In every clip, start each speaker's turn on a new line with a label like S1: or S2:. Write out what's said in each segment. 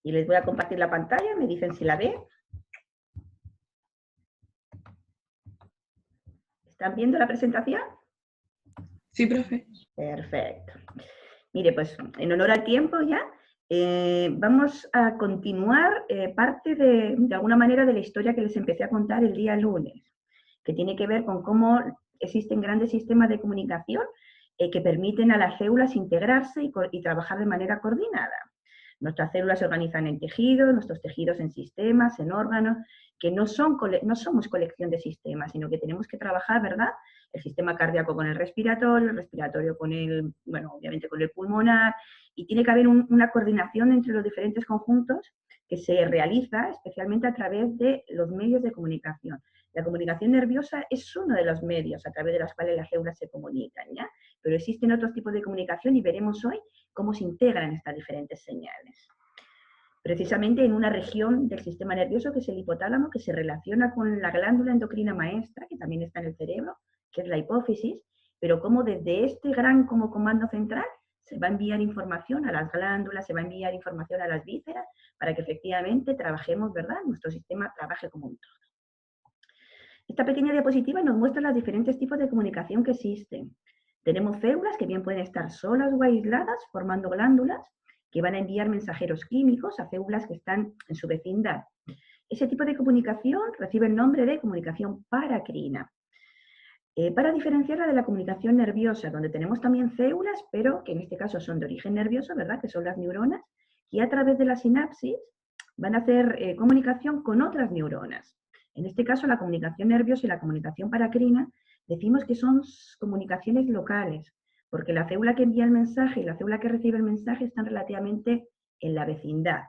S1: Y les voy a compartir la pantalla, me dicen si la ven. ¿Están viendo la presentación?
S2: Sí, profe.
S1: Perfecto. Mire, pues en honor al tiempo ya, vamos a continuar parte de alguna manera de la historia que les empecé a contar el día lunes, que tiene que ver con cómo existen grandes sistemas de comunicación que permiten a las células integrarse y trabajar de manera coordinada. Nuestras células se organizan en tejidos, nuestros tejidos en sistemas, en órganos, que no somos colección de sistemas, sino que tenemos que trabajar, ¿verdad? El sistema cardíaco con el respiratorio con el, bueno, obviamente con el pulmonar, y tiene que haber una coordinación entre los diferentes conjuntos que se realiza especialmente a través de los medios de comunicación. La comunicación nerviosa es uno de los medios a través de los cuales las células se comunican, ¿ya? Pero existen otros tipos de comunicación y veremos hoy cómo se integran estas diferentes señales. Precisamente en una región del sistema nervioso que es el hipotálamo, que se relaciona con la glándula endocrina maestra, que también está en el cerebro, que es la hipófisis, pero como desde este gran como comando central se va a enviar información a las glándulas, se va a enviar información a las vísceras, para que efectivamente trabajemos, ¿verdad? Nuestro sistema trabaje como un todo. Esta pequeña diapositiva nos muestra los diferentes tipos de comunicación que existen. Tenemos células que bien pueden estar solas o aisladas, formando glándulas, que van a enviar mensajeros químicos a células que están en su vecindad. Ese tipo de comunicación recibe el nombre de comunicación paracrina. Para diferenciarla de la comunicación nerviosa, donde tenemos también células, pero que en este caso son de origen nervioso, ¿verdad? Que son las neuronas, y a través de la sinapsis van a hacer comunicación con otras neuronas. En este caso, la comunicación nerviosa y la comunicación paracrina decimos que son comunicaciones locales, porque la célula que envía el mensaje y la célula que recibe el mensaje están relativamente en la vecindad.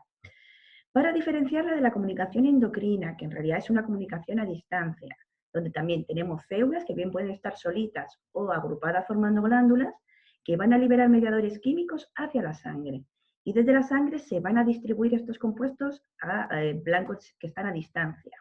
S1: Para diferenciarla de la comunicación endocrina, que en realidad es una comunicación a distancia, donde también tenemos células que bien pueden estar solitas o agrupadas formando glándulas, que van a liberar mediadores químicos hacia la sangre. Y desde la sangre se van a distribuir estos compuestos a blancos que están a distancia.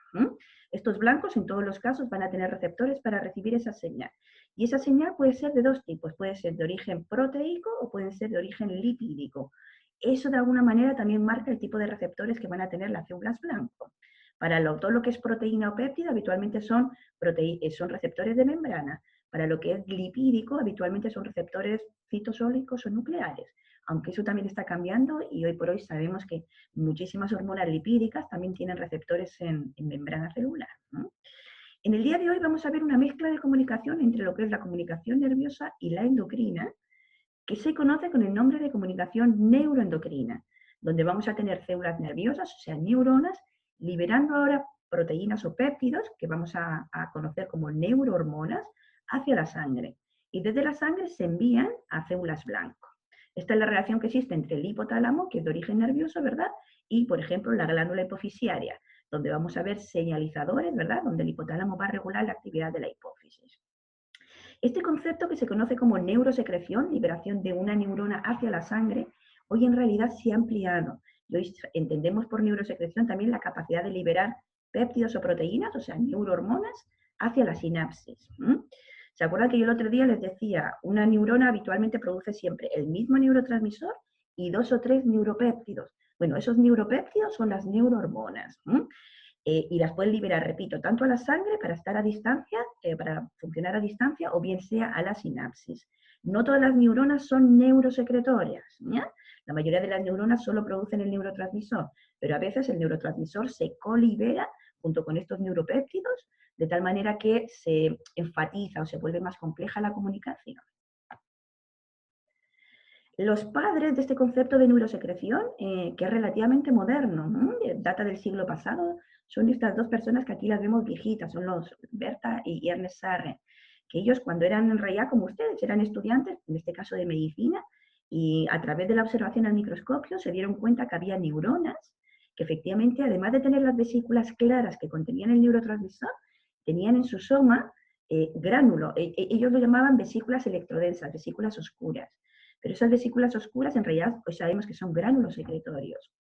S1: Estos blancos, en todos los casos, van a tener receptores para recibir esa señal. Y esa señal puede ser de dos tipos, puede ser de origen proteico o puede ser de origen lipídico. Eso de alguna manera también marca el tipo de receptores que van a tener las células blanco. Para todo lo que es proteína o péptida, habitualmente son receptores de membrana. Para lo que es lipídico, habitualmente son receptores citosólicos o nucleares. Aunque eso también está cambiando y hoy por hoy sabemos que muchísimas hormonas lipídicas también tienen receptores en membrana celular, ¿no? En el día de hoy vamos a ver una mezcla de comunicación entre lo que es la comunicación nerviosa y la endocrina, que se conoce con el nombre de comunicación neuroendocrina, donde vamos a tener células nerviosas, o sea, neuronas, liberando ahora proteínas o péptidos, que vamos a conocer como neurohormonas, hacia la sangre. Y desde la sangre se envían a células blanco. Esta es la relación que existe entre el hipotálamo, que es de origen nervioso, ¿verdad? Y, por ejemplo, la glándula hipofisiaria, donde vamos a ver señalizadores, ¿verdad? Donde el hipotálamo va a regular la actividad de la hipófisis. Este concepto, que se conoce como neurosecreción, liberación de una neurona hacia la sangre, hoy en realidad se ha ampliado. Y hoy entendemos por neurosecreción también la capacidad de liberar péptidos o proteínas, o sea, neurohormonas, hacia la sinapsis. ¿Se acuerdan que yo el otro día les decía, una neurona habitualmente produce siempre el mismo neurotransmisor y 2 o 3 neuropéptidos? Bueno, esos neuropéptidos son las neurohormonas. Y las pueden liberar, repito, tanto a la sangre para estar a distancia, para funcionar a distancia, o bien sea a la sinapsis. No todas las neuronas son neurosecretorias, ¿ya? La mayoría de las neuronas solo producen el neurotransmisor, pero a veces el neurotransmisor se colibera junto con estos neuropéptidos, de tal manera que se enfatiza o se vuelve más compleja la comunicación. Los padres de este concepto de neurosecreción, que es relativamente moderno, data del siglo pasado, son estas dos personas que aquí las vemos viejitas, son los Berta y Ernest Sarre, que ellos cuando eran en realidad como ustedes, eran estudiantes, en este caso de medicina, y a través de la observación al microscopio se dieron cuenta que había neuronas que efectivamente, además de tener las vesículas claras que contenían el neurotransmisor, tenían en su soma gránulo. Ellos lo llamaban vesículas electrodensas, vesículas oscuras. Pero esas vesículas oscuras en realidad hoy sabemos que son gránulos secretorios.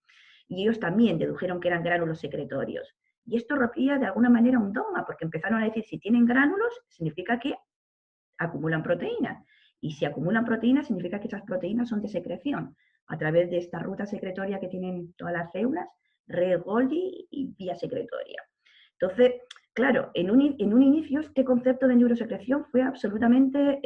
S1: Y ellos también dedujeron que eran gránulos secretorios. Y esto rompía de alguna manera un dogma, porque empezaron a decir, si tienen gránulos, significa que acumulan proteínas. Y si acumulan proteínas, significa que esas proteínas son de secreción. a través de esta ruta secretoria que tienen todas las células, red Golgi y vía secretoria. Entonces, claro, en un inicio este concepto de neurosecreción fue absolutamente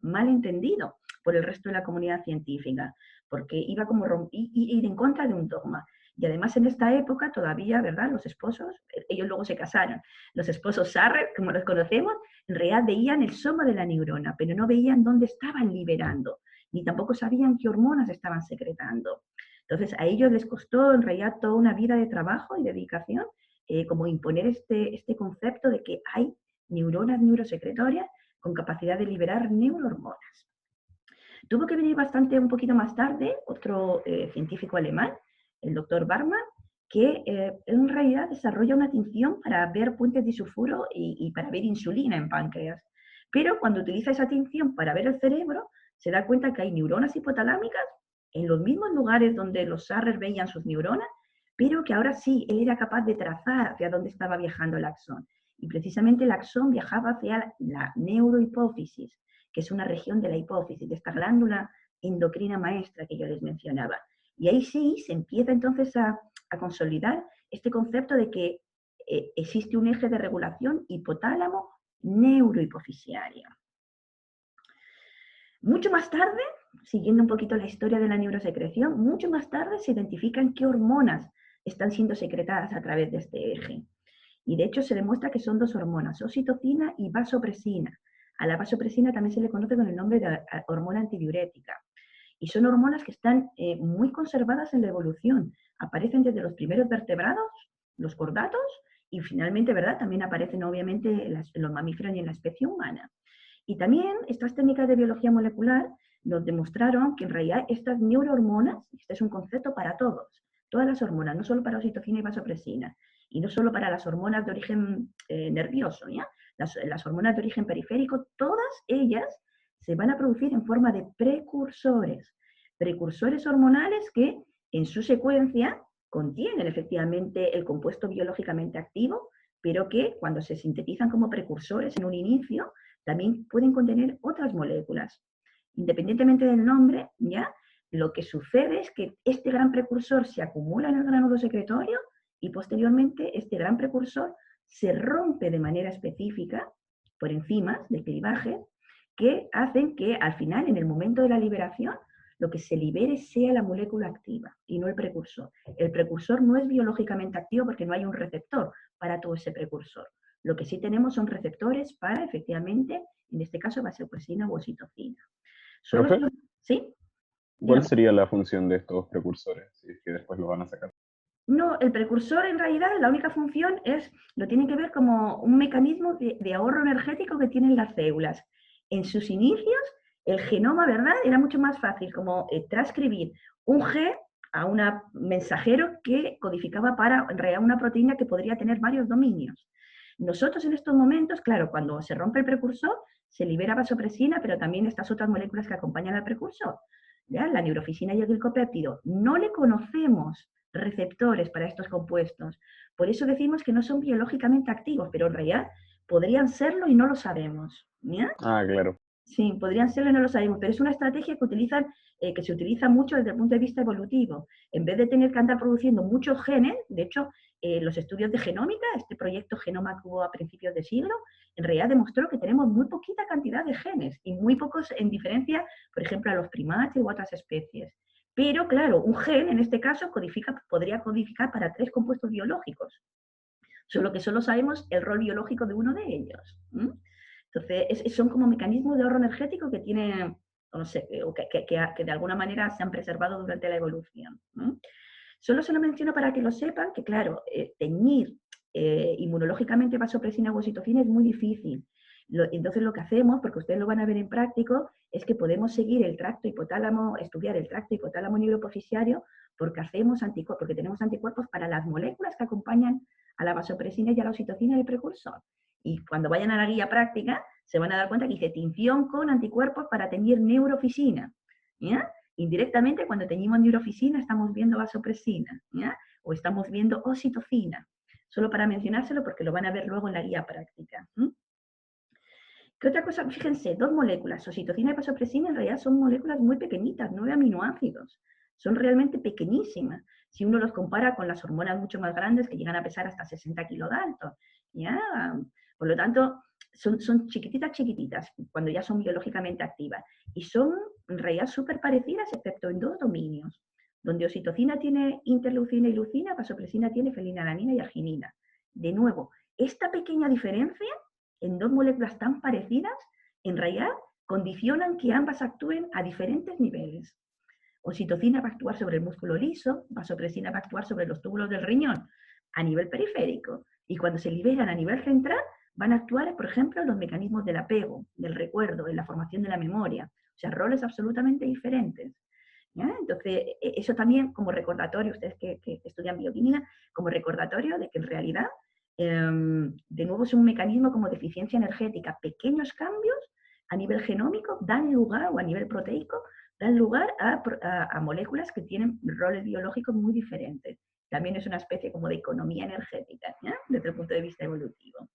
S1: mal entendido por el resto de la comunidad científica, porque iba como ir en contra de un dogma. Y además en esta época todavía, ¿verdad? Los esposos, ellos luego se casaron, los esposos Sarrer, como los conocemos, en realidad veían el soma de la neurona, pero no veían dónde estaban liberando, ni tampoco sabían qué hormonas estaban secretando. Entonces a ellos les costó en realidad toda una vida de trabajo y dedicación, como imponer este concepto de que hay neuronas neurosecretorias con capacidad de liberar neurohormonas. Tuvo que venir un poquito más tarde, otro científico alemán, el doctor Barman, que en realidad desarrolla una tinción para ver puentes disulfuro y para ver insulina en páncreas. Pero cuando utiliza esa tinción para ver el cerebro, se da cuenta que hay neuronas hipotalámicas en los mismos lugares donde los Sarrer veían sus neuronas, pero que ahora sí, él era capaz de trazar hacia dónde estaba viajando el axón. Y precisamente el axón viajaba hacia la neurohipófisis, que es una región de la hipófisis, de esta glándula endocrina maestra que yo les mencionaba. Y ahí sí se empieza entonces a consolidar este concepto de que existe un eje de regulación hipotálamo neurohipofisiario. Mucho más tarde, siguiendo un poquito la historia de la neurosecreción, mucho más tarde se identifican qué hormonas están siendo secretadas a través de este eje. Y de hecho se demuestra que son dos hormonas, oxitocina y vasopresina. A la vasopresina también se le conoce con el nombre de hormona antidiurética. Y son hormonas que están muy conservadas en la evolución. Aparecen desde los primeros vertebrados, los cordatos, y finalmente, ¿verdad? También aparecen obviamente en los mamíferos y en la especie humana. Y también estas técnicas de biología molecular nos demostraron que en realidad estas neurohormonas, este es un concepto para todas las hormonas, no solo para oxitocina y vasopresina, y no solo para las hormonas de origen nervioso, ¿ya? Las hormonas de origen periférico, todas ellas se van a producir en forma de precursores hormonales que en su secuencia contienen efectivamente el compuesto biológicamente activo, pero que cuando se sintetizan como precursores en un inicio, también pueden contener otras moléculas. Independientemente del nombre, ¿ya? Lo que sucede es que este gran precursor se acumula en el granulo secretorio y posteriormente este gran precursor se rompe de manera específica por enzimas del clivaje que hacen que al final, en el momento de la liberación, lo que se libere sea la molécula activa y no el precursor. El precursor no es biológicamente activo porque no hay un receptor para todo ese precursor. Lo que sí tenemos son receptores para, efectivamente, en este caso, vasopresina o oxitocina.
S3: ¿Profe?
S1: ¿Sí?
S3: ¿Cuál sería la función de estos precursores, si es que después lo van a sacar?
S1: No, el precursor en realidad la única función lo tienen que ver como un mecanismo de ahorro energético que tienen las células. En sus inicios, el genoma, ¿verdad? Era mucho más fácil como transcribir un G a un mensajero que codificaba para en realidad una proteína que podría tener varios dominios. Nosotros en estos momentos, claro, cuando se rompe el precursor, se libera vasopresina, pero también estas otras moléculas que acompañan al precursor, ¿ya? La neurofisina y el glicopéptido. No le conocemos receptores para estos compuestos. Por eso decimos que no son biológicamente activos, pero en realidad podrían serlo y no lo sabemos. ¿Ya?
S3: Ah, claro.
S1: Sí, podrían serlo y no lo sabemos, pero es una estrategia que se utiliza mucho desde el punto de vista evolutivo. En vez de tener que andar produciendo muchos genes, de hecho, los estudios de genómica, este proyecto Genoma que hubo a principios de siglo, en realidad demostró que tenemos muy poquita cantidad de genes y muy pocos en diferencia, por ejemplo, a los primates u otras especies. Pero claro, un gen en este caso podría codificar para 3 compuestos biológicos, solo que solo sabemos el rol biológico de uno de ellos. Entonces, son como mecanismos de ahorro energético que tienen, no sé, que de alguna manera se han preservado durante la evolución. Solo se lo menciono para que lo sepan, que claro, teñir inmunológicamente vasopresina o oxitocina es muy difícil. Entonces lo que hacemos, porque ustedes lo van a ver en práctico, es que podemos seguir el tracto hipotálamo, estudiar el tracto hipotálamo neurohipofisiario, porque tenemos anticuerpos para las moléculas que acompañan a la vasopresina y a la oxitocina del precursor. Y cuando vayan a la guía práctica, se van a dar cuenta que dice tinción con anticuerpos para teñir neurofisina. ¿Ya? Indirectamente, cuando teñimos neurofisina, estamos viendo vasopresina, ¿ya? O estamos viendo oxitocina. Solo para mencionárselo porque lo van a ver luego en la guía práctica. ¿Qué otra cosa? Fíjense, 2 moléculas, oxitocina y vasopresina, en realidad son moléculas muy pequeñitas, 9 aminoácidos. son realmente pequeñísimas. Si uno los compara con las hormonas mucho más grandes que llegan a pesar hasta 60 kilodaltos, ¿ya? Por lo tanto, son chiquititas, chiquititas, cuando ya son biológicamente activas. Y son en realidad súper parecidas, excepto en 2 dominios, donde oxitocina tiene interleucina y leucina, vasopresina tiene fenilalanina y arginina. De nuevo, esta pequeña diferencia en 2 moléculas tan parecidas, en realidad condicionan que ambas actúen a diferentes niveles. Oxitocina va a actuar sobre el músculo liso, vasopresina va a actuar sobre los túbulos del riñón a nivel periférico, y cuando se liberan a nivel central, van a actuar, por ejemplo, en los mecanismos del apego, del recuerdo, en la formación de la memoria. O sea, roles absolutamente diferentes. ¿Ya? Entonces, eso también como recordatorio, ustedes que estudian bioquímica, como recordatorio de que en realidad, de nuevo es un mecanismo como de eficiencia energética. Pequeños cambios a nivel genómico dan lugar, o a nivel proteico, dan lugar a moléculas que tienen roles biológicos muy diferentes. También es una especie como de economía energética, ¿ya? Desde el punto de vista evolutivo.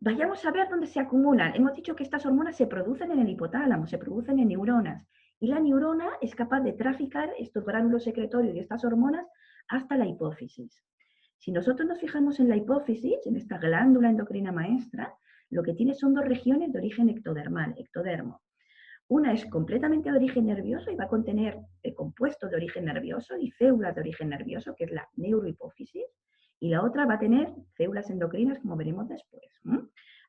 S1: Vayamos a ver dónde se acumulan. Hemos dicho que estas hormonas se producen en el hipotálamo, se producen en neuronas. Y la neurona es capaz de traficar estos gránulos secretorios y estas hormonas hasta la hipófisis. Si nosotros nos fijamos en la hipófisis, en esta glándula endocrina maestra, lo que tiene son 2 regiones de origen ectodermal, ectodermo. Una es completamente de origen nervioso y va a contener compuestos de origen nervioso y células de origen nervioso, que es la neurohipófisis, y la otra va a tener células endocrinas, como veremos después.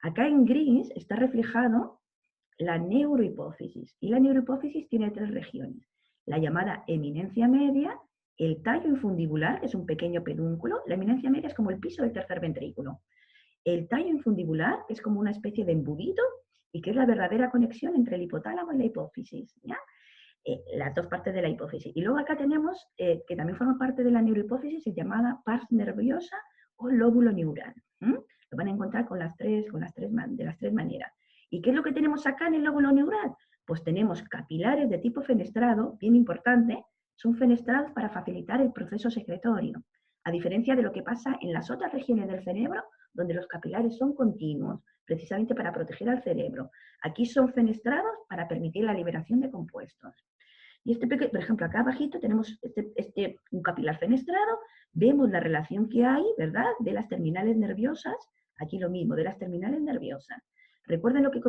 S1: Acá en gris está reflejado la neurohipófisis, y la neurohipófisis tiene 3 regiones. La llamada eminencia media, el tallo infundibular, que es un pequeño pedúnculo. La eminencia media es como el piso del tercer ventrículo. El tallo infundibular es como una especie de embudito y que es la verdadera conexión entre el hipotálamo y la hipófisis, ¿ya? Las 2 partes de la hipófisis. Y luego acá tenemos, que también forma parte de la neurohipófisis, llamada pars nerviosa o lóbulo neural. Lo van a encontrar de las tres maneras. ¿Y qué es lo que tenemos acá en el lóbulo neural? Pues tenemos capilares de tipo fenestrado, bien importante, son fenestrados para facilitar el proceso secretorio, a diferencia de lo que pasa en las otras regiones del cerebro, donde los capilares son continuos, precisamente para proteger al cerebro. Aquí son fenestrados para permitir la liberación de compuestos. Y por ejemplo, acá abajito tenemos un capilar fenestrado, vemos la relación que hay, ¿verdad?, de las terminales nerviosas, aquí lo mismo, de las terminales nerviosas. Recuerden lo que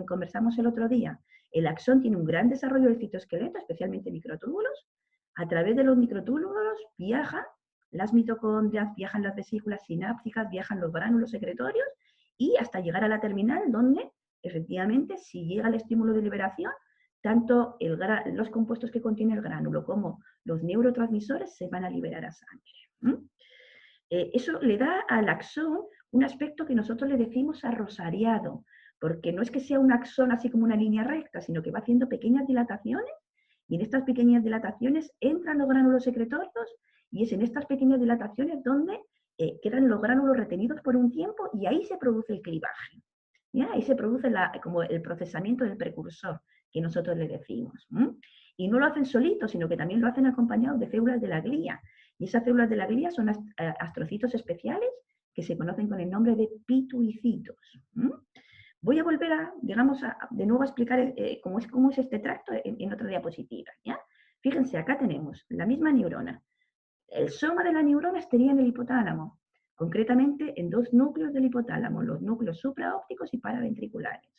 S1: conversamos el otro día. El axón tiene un gran desarrollo del citoesqueleto, especialmente microtúbulos. A través de los microtúbulos viajan las mitocondrias, viajan las vesículas sinápticas, viajan los gránulos secretorios y hasta llegar a la terminal donde, efectivamente, si llega el estímulo de liberación, tanto los compuestos que contiene el gránulo como los neurotransmisores se van a liberar a sangre. Eso le da al axón un aspecto que nosotros le decimos arrosariado, porque no es que sea un axón así como una línea recta, sino que va haciendo pequeñas dilataciones, y en estas pequeñas dilataciones entran los gránulos secretorios, y es en estas pequeñas dilataciones donde quedan los gránulos retenidos por un tiempo, y ahí se produce el clivaje. ¿Ya? Ahí se produce como el procesamiento del precursor, que nosotros le decimos. Y no lo hacen solitos, sino que también lo hacen acompañados de células de la glía. Y esas células de la glía son astrocitos especiales que se conocen con el nombre de pituicitos. Voy a volver de nuevo a explicar cómo es este tracto en otra diapositiva. ¿Ya? Fíjense, acá tenemos la misma neurona. El soma de la neurona estaría en el hipotálamo, concretamente en 2 núcleos del hipotálamo, los núcleos supraópticos y paraventriculares.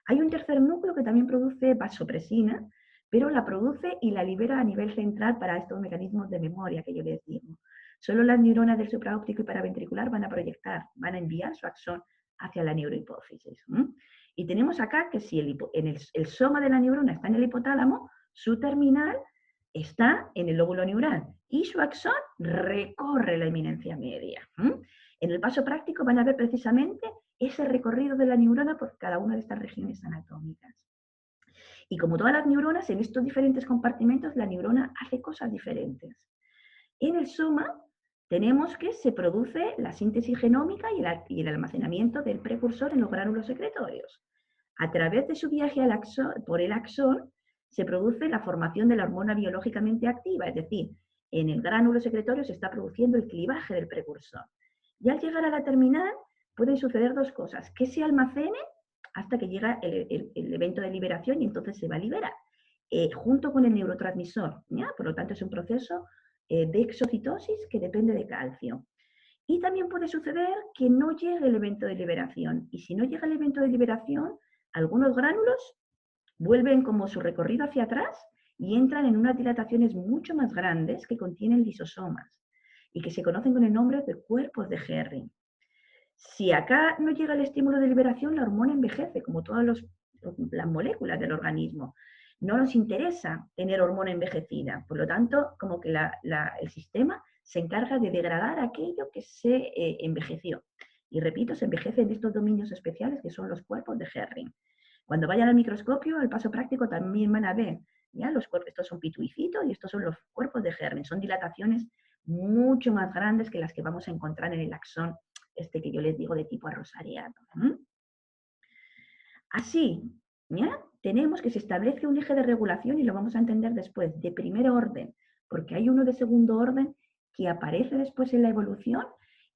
S1: Hay un tercer núcleo que también produce vasopresina, pero la produce y la libera a nivel central para estos mecanismos de memoria que yo les digo. Solo las neuronas del supraóptico y paraventricular van a enviar su axón hacia la neurohipófisis. Y tenemos acá que si el soma de la neurona está en el hipotálamo, su terminal está en el lóbulo neural y su axón recorre la eminencia media. En el paso práctico van a ver precisamente ese recorrido de la neurona por cada una de estas regiones anatómicas. Y como todas las neuronas, en estos diferentes compartimentos, la neurona hace cosas diferentes. En el soma tenemos que se produce la síntesis genómica y el almacenamiento del precursor en los gránulos secretorios. A través de su viaje por el axón, se produce la formación de la hormona biológicamente activa, es decir, en el gránulo secretorio se está produciendo el clivaje del precursor. Y al llegar a la terminal pueden suceder 2 cosas, que se almacene hasta que llega el evento de liberación y entonces se va a liberar. junto con el neurotransmisor, ¿ya? Por lo tanto, es un proceso de exocitosis que depende de calcio. Y también puede suceder que no llegue el evento de liberación. Y si no llega el evento de liberación, algunos gránulos vuelven como su recorrido hacia atrás y entran en unas dilataciones mucho más grandes que contienen lisosomas y que se conocen con el nombre de cuerpos de Herring. Si acá no llega el estímulo de liberación, la hormona envejece, como todas las moléculas del organismo. No nos interesa tener hormona envejecida, por lo tanto, como que el sistema se encarga de degradar aquello que se envejeció. Y repito, se envejecen estos dominios especiales que son los cuerpos de Herring. Cuando vayan al microscopio, al paso práctico, también van a ver, ¿ya? Estos son pituicitos y estos son los cuerpos de Herring. Son dilataciones mucho más grandes que las que vamos a encontrar en el axón, este que yo les digo de tipo arrosariado. Así, ¿ya? Tenemos que se establece un eje de regulación y lo vamos a entender después, de primer orden, porque hay uno de segundo orden que aparece después en la evolución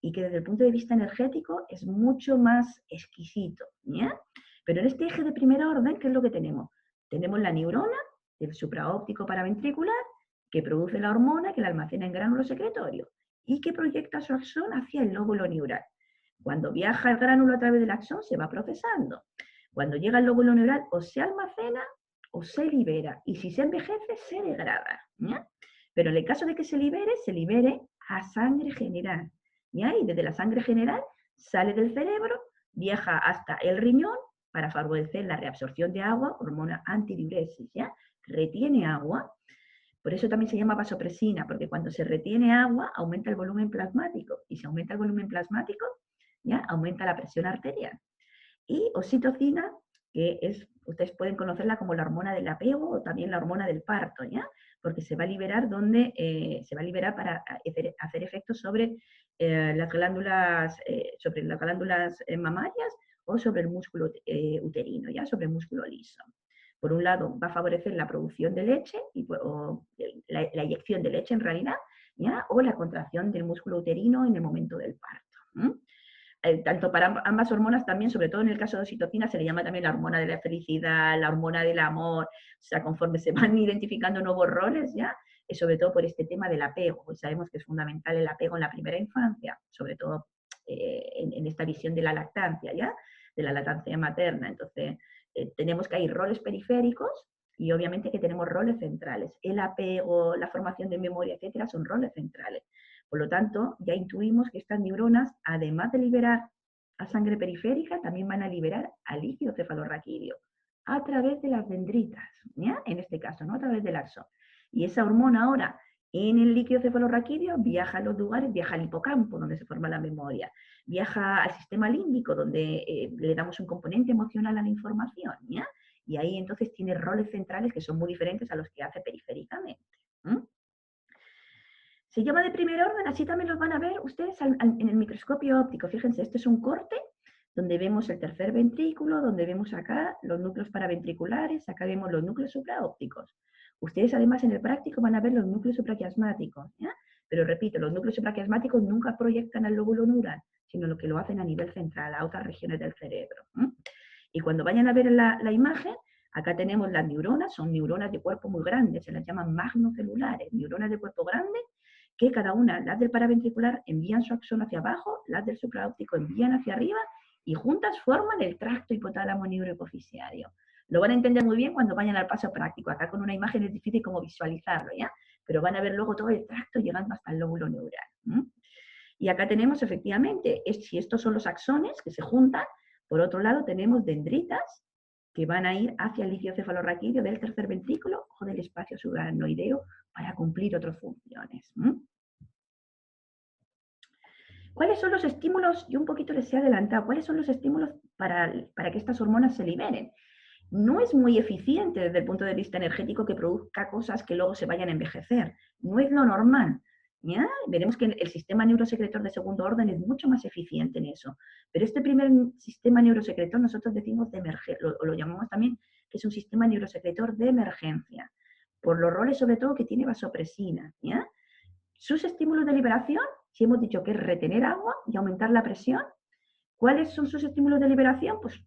S1: y que desde el punto de vista energético es mucho más exquisito, ¿ya? Pero en este eje de primer orden, ¿qué es lo que tenemos? Tenemos la neurona del supraóptico paraventricular que produce la hormona que la almacena en gránulo secretorio y que proyecta su axón hacia el lóbulo neural. Cuando viaja el gránulo a través del axón se va procesando. Cuando llega al lóbulo neural o se almacena o se libera. Y si se envejece, se degrada, ¿ya? Pero en el caso de que se libere a sangre general, ¿ya? Y desde la sangre general sale del cerebro, viaja hasta el riñón para favorecer la reabsorción de agua, hormona antidiuresis, ¿ya? Retiene agua. Por eso también se llama vasopresina, porque cuando se retiene agua aumenta el volumen plasmático. Y si aumenta el volumen plasmático, ¿ya? Aumenta la presión arterial. Y oxitocina, que ustedes pueden conocerla como la hormona del apego o también la hormona del parto, ¿ya? Porque se va a liberar para hacer efectos sobre las glándulas mamarias o sobre el músculo uterino, ¿ya? Sobre el músculo liso. Por un lado, va a favorecer la producción de leche, o la eyección de leche en realidad, ¿ya? O la contracción del músculo uterino en el momento del parto. Tanto para ambas hormonas también, sobre todo en el caso de oxitocina, se le llama también la hormona de la felicidad, la hormona del amor, o sea, conforme se van identificando nuevos roles, ¿ya? Sobre todo por este tema del apego, pues sabemos que es fundamental el apego en la primera infancia, sobre todo en esta visión de la lactancia, ¿ya? De la lactancia materna. Entonces, tenemos que hay roles periféricos y obviamente que tenemos roles centrales. El apego, la formación de memoria, etcétera, son roles centrales. Por lo tanto, ya intuimos que estas neuronas, además de liberar a sangre periférica, también van a liberar al líquido cefalorraquídeo a través de las dendritas, ¿ya? En este caso, ¿no? A través del axón. Y esa hormona ahora en el líquido cefalorraquídeo viaja a los lugares, viaja al hipocampo, donde se forma la memoria, viaja al sistema límbico, donde le damos un componente emocional a la información, ¿ya? Y ahí entonces tiene roles centrales que son muy diferentes a los que hace periféricamente. Se llama de primer orden, así también los van a ver ustedes en el microscopio óptico. Fíjense, este es un corte donde vemos el tercer ventrículo, donde vemos acá los núcleos paraventriculares, acá vemos los núcleos supraópticos. Ustedes además en el práctico van a ver los núcleos supraquiasmáticos, ¿ya? Pero repito, los núcleos supraquiasmáticos nunca proyectan al lóbulo neural, sino lo que lo hacen a nivel central, a otras regiones del cerebro. Y cuando vayan a ver la imagen, acá tenemos las neuronas, son neuronas de cuerpo muy grandes, se las llaman magnocelulares, neuronas de cuerpo grande, que cada una, las del paraventricular envían su axón hacia abajo, las del supraóptico envían hacia arriba, y juntas forman el tracto hipotálamo neurohipoficiario. Lo van a entender muy bien cuando vayan al paso práctico. Acá con una imagen es difícil como visualizarlo, ¿ya? Pero van a ver luego todo el tracto llegando hasta el lóbulo neural. Y acá tenemos efectivamente, si estos son los axones que se juntan, por otro lado tenemos dendritas que van a ir hacia el líquido cefalorraquídeo del tercer ventrículo o del espacio subaracnoideo para cumplir otras funciones. ¿Cuáles son los estímulos? Yo un poquito les he adelantado. ¿Cuáles son los estímulos para que estas hormonas se liberen? No es muy eficiente desde el punto de vista energético que produzca cosas que luego se vayan a envejecer. No es lo normal. ¿Ya? Veremos que el sistema neurosecretor de segundo orden es mucho más eficiente en eso. Pero este primer sistema neurosecretor nosotros decimos de emergencia, lo llamamos también que es un sistema neurosecretor de emergencia, por los roles sobre todo que tiene vasopresina. ¿Ya? Sus estímulos de liberación, si hemos dicho que es retener agua y aumentar la presión, ¿cuáles son sus estímulos de liberación? Pues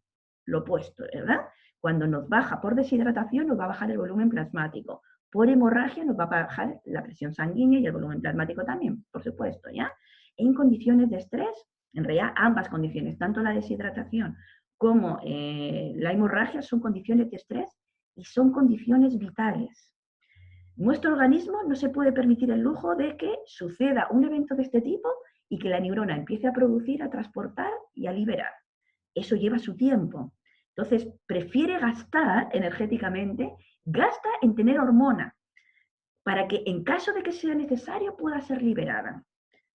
S1: lo opuesto, ¿verdad? Cuando nos baja por deshidratación, nos va a bajar el volumen plasmático. Por hemorragia nos va a bajar la presión sanguínea y el volumen plasmático también, por supuesto, ¿ya? En condiciones de estrés, en realidad ambas condiciones, tanto la deshidratación como la hemorragia son condiciones de estrés y son condiciones vitales. Nuestro organismo no se puede permitir el lujo de que suceda un evento de este tipo y que la neurona empiece a producir, a transportar y a liberar. Eso lleva su tiempo. Entonces, prefiere gastar energéticamente, gasta en tener hormona, para que en caso de que sea necesario pueda ser liberada.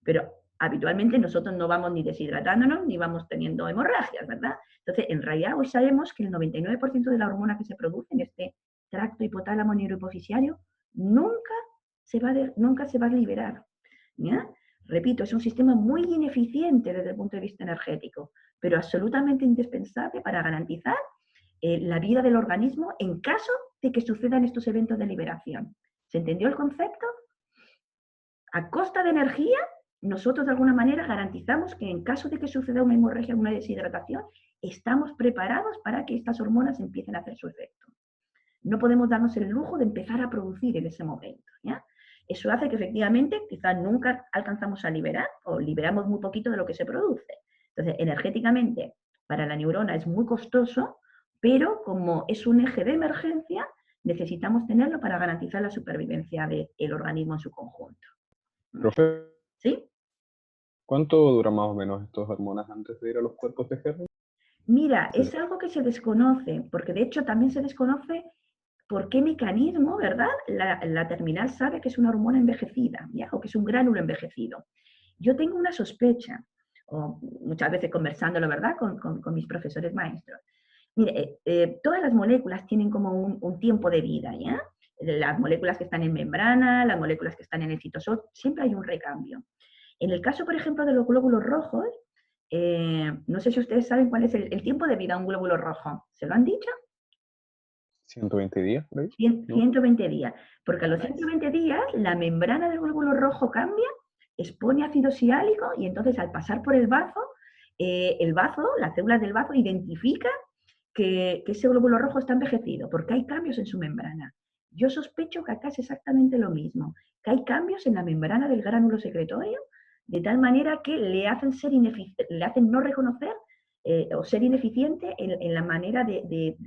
S1: Pero habitualmente nosotros no vamos ni deshidratándonos ni vamos teniendo hemorragias, ¿verdad? Entonces, en realidad hoy sabemos que el 99% de la hormona que se produce en este tracto hipotálamo neurohipoficiario nunca se va a liberar, ¿ya? Repito, es un sistema muy ineficiente desde el punto de vista energético, pero absolutamente indispensable para garantizar la vida del organismo en caso de que sucedan estos eventos de liberación. ¿Se entendió el concepto? A costa de energía, nosotros de alguna manera garantizamos que en caso de que suceda una hemorragia o una deshidratación, estamos preparados para que estas hormonas empiecen a hacer su efecto. No podemos darnos el lujo de empezar a producir en ese momento, ¿ya? Eso hace que efectivamente quizás nunca alcanzamos a liberar o liberamos muy poquito de lo que se produce. Entonces, energéticamente, para la neurona es muy costoso, pero como es un eje de emergencia, necesitamos tenerlo para garantizar la supervivencia del organismo en su conjunto.
S3: Profe,
S1: ¿Sí?
S3: ¿cuánto dura más o menos estas hormonas antes de ir a los cuerpos de Henry?
S1: Mira, es algo que se desconoce, porque de hecho también se desconoce por qué mecanismo, ¿verdad? La terminal sabe que es una hormona envejecida, ¿ya? O que es un gránulo envejecido. Yo tengo una sospecha, o muchas veces conversándolo, ¿verdad? Con mis profesores maestros. Mire, todas las moléculas tienen como un tiempo de vida, ¿ya? Las moléculas que están en membrana, las moléculas que están en el citosol, siempre hay un recambio. En el caso, por ejemplo, de los glóbulos rojos, no sé si ustedes saben cuál es el tiempo de vida de un glóbulo rojo. ¿Se lo han dicho?
S3: 120 días, por ahí, ¿no?
S1: 120 días. Porque a los 120 días la membrana del glóbulo rojo cambia, expone ácido siálico y entonces al pasar por el bazo, las células del bazo identifican que ese glóbulo rojo está envejecido porque hay cambios en su membrana. Yo sospecho que acá es exactamente lo mismo, que hay cambios en la membrana del gránulo secretorio de tal manera que le hacen no reconocer o ser ineficiente en la manera de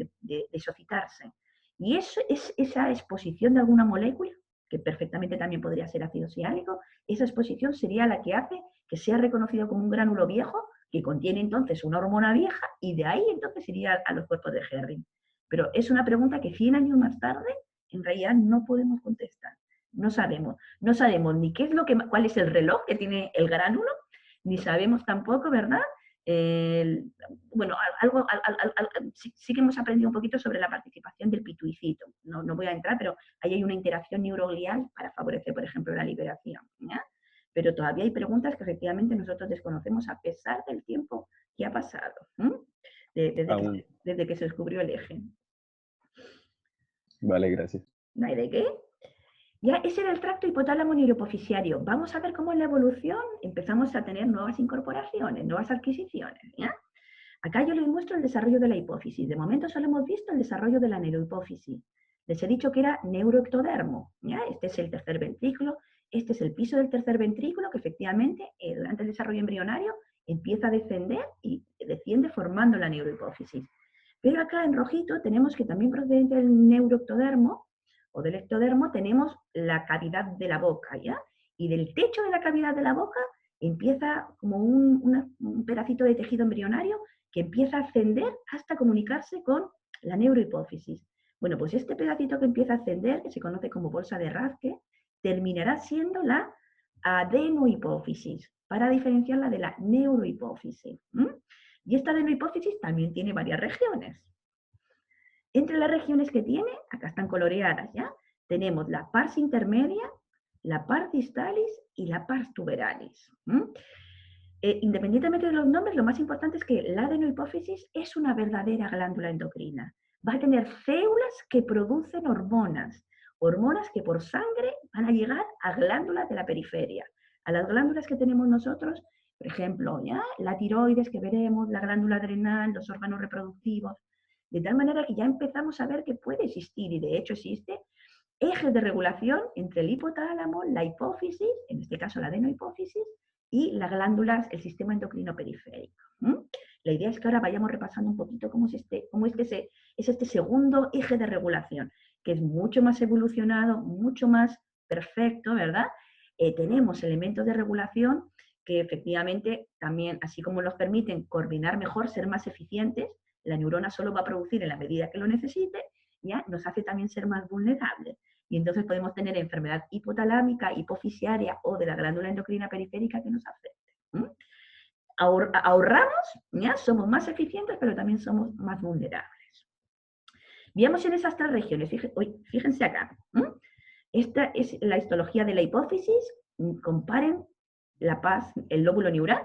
S1: socitarse. Y esa exposición de alguna molécula, que perfectamente también podría ser ácido siálico, esa exposición sería la que hace que sea reconocido como un gránulo viejo, que contiene entonces una hormona vieja, y de ahí entonces iría a los cuerpos de Henry. Pero es una pregunta que 100 años más tarde, en realidad no podemos contestar. No sabemos ni cuál es el reloj que tiene el gránulo, ni sabemos tampoco, ¿verdad? Bueno, sí que hemos aprendido un poquito sobre la participación del pituicito. No voy a entrar, pero ahí hay una interacción neuroglial para favorecer, por ejemplo, la liberación, ¿ya? Pero todavía hay preguntas que efectivamente nosotros desconocemos a pesar del tiempo que ha pasado, desde que se descubrió el eje.
S3: Vale, gracias.
S1: ¿No hay de qué? Ya ese era el tracto hipotálamo neurohipoficiario. Vamos a ver cómo en la evolución empezamos a tener nuevas incorporaciones, nuevas adquisiciones, ¿ya? Acá yo les muestro el desarrollo de la hipófisis. De momento solo hemos visto el desarrollo de la neurohipófisis. Les he dicho que era neuroectodermo, ¿ya? Este es el tercer ventrículo, este es el piso del tercer ventrículo que efectivamente durante el desarrollo embrionario empieza a descender y desciende formando la neurohipófisis. Pero acá en rojito tenemos que también procedente del neuroectodermo o del ectodermo tenemos la cavidad de la boca, ¿ya? Y del techo de la cavidad de la boca empieza como un pedacito de tejido embrionario que empieza a ascender hasta comunicarse con la neurohipófisis. Bueno, pues este pedacito que empieza a ascender, que se conoce como bolsa de Rathke, terminará siendo la adenohipófisis, para diferenciarla de la neurohipófisis. Y esta adenohipófisis también tiene varias regiones. Entre las regiones que tiene, acá están coloreadas, ¿ya? Tenemos la pars intermedia, la pars distalis y la pars tuberalis. Independientemente de los nombres, lo más importante es que la adenohipófisis es una verdadera glándula endocrina. Va a tener células que producen hormonas que por sangre van a llegar a glándulas de la periferia, a las glándulas que tenemos nosotros, por ejemplo, ¿ya? La tiroides que veremos, la glándula adrenal, los órganos reproductivos. De tal manera que ya empezamos a ver que puede existir, y de hecho existe, ejes de regulación entre el hipotálamo, la hipófisis, en este caso la adenohipófisis, y las glándulas, el sistema endocrino periférico. La idea es que ahora vayamos repasando un poquito cómo es este segundo eje de regulación, que es mucho más evolucionado, mucho más perfecto, ¿verdad? Tenemos elementos de regulación que efectivamente también, así como nos permiten coordinar mejor, ser más eficientes, la neurona solo va a producir en la medida que lo necesite, ya nos hace también ser más vulnerables. Y entonces podemos tener enfermedad hipotalámica, hipofisiaria o de la glándula endocrina periférica que nos afecte. Ahorramos, ¿ya? Somos más eficientes, pero también somos más vulnerables. Veamos en esas tres regiones, fíjense acá. Esta es la histología de la hipófisis. Comparen el lóbulo neural,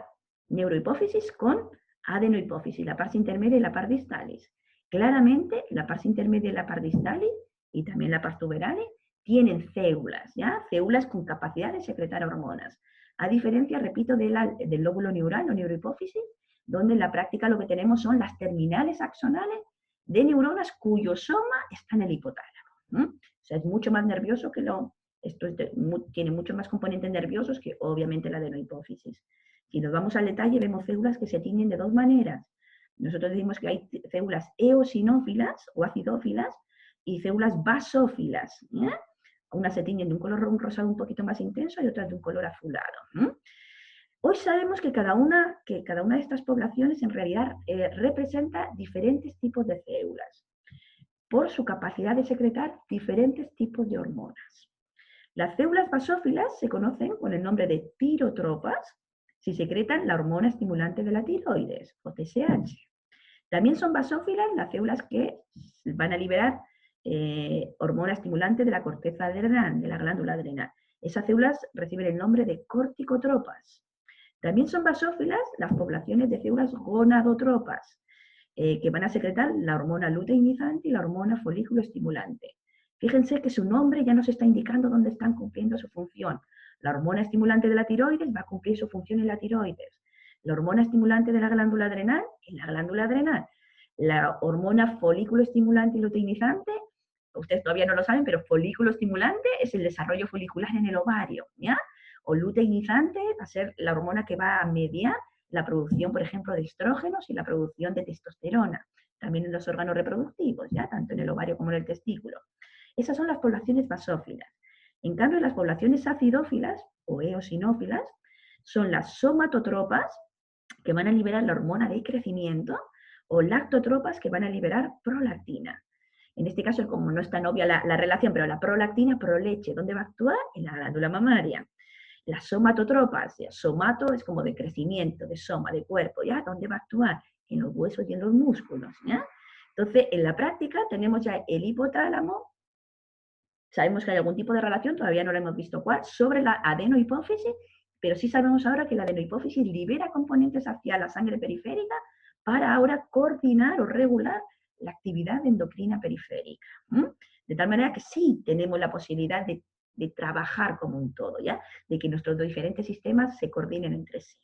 S1: neurohipófisis, con adenohipófisis, la parte intermedia y la parte distalis. Claramente, la parte intermedia y la parte distalis, y también la parte tuberalis, tienen células, ¿ya? Células con capacidad de secretar hormonas. A diferencia, repito, del lóbulo neural o neurohipófisis, donde en la práctica lo que tenemos son las terminales axonales de neuronas cuyo soma está en el hipotálamo. O sea, es mucho más nervioso que tiene mucho más componentes nerviosos que obviamente la adenohipófisis. Si nos vamos al detalle, vemos células que se tiñen de dos maneras. Nosotros decimos que hay células eosinófilas o acidófilas y células basófilas. Unas se tiñen de un color rosado un poquito más intenso y otras de un color azulado. Hoy sabemos que cada una de estas poblaciones en realidad representa diferentes tipos de células por su capacidad de secretar diferentes tipos de hormonas. Las células basófilas se conocen con el nombre de tirotropas si secretan la hormona estimulante de la tiroides, o TSH. También son basófilas las células que van a liberar hormona estimulante de la corteza adrenal, de la glándula adrenal. Esas células reciben el nombre de corticotropas. También son basófilas las poblaciones de células gonadotropas, que van a secretar la hormona luteinizante y la hormona folículo estimulante. Fíjense que su nombre ya nos está indicando dónde están cumpliendo su función. La hormona estimulante de la tiroides va a cumplir su función en la tiroides. La hormona estimulante de la glándula adrenal en la glándula adrenal. La hormona folículo estimulante y luteinizante, ustedes todavía no lo saben, pero folículo estimulante es el desarrollo folicular en el ovario, ¿ya? O luteinizante va a ser la hormona que va a mediar la producción, por ejemplo, de estrógenos y la producción de testosterona, también en los órganos reproductivos, ¿ya? Tanto en el ovario como en el testículo. Esas son las poblaciones basófilas. En cambio, las poblaciones acidófilas o eosinófilas son las somatotropas, que van a liberar la hormona de crecimiento, o lactotropas, que van a liberar prolactina. En este caso, como no es tan obvia la relación, pero la prolactina, proleche, ¿dónde va a actuar? En la glándula mamaria. Las somatotropas, ya, somato es como de crecimiento, de soma, de cuerpo, ¿ya? ¿Dónde va a actuar? En los huesos y en los músculos, ¿ya? Entonces, en la práctica tenemos ya el hipotálamo, sabemos que hay algún tipo de relación, todavía no lo hemos visto cuál, sobre la adenohipófisis, pero sí sabemos ahora que la adenohipófisis libera componentes hacia la sangre periférica para ahora coordinar o regular la actividad endocrina periférica. De tal manera que sí tenemos la posibilidad de trabajar como un todo, ¿ya? De que nuestros diferentes sistemas se coordinen entre sí.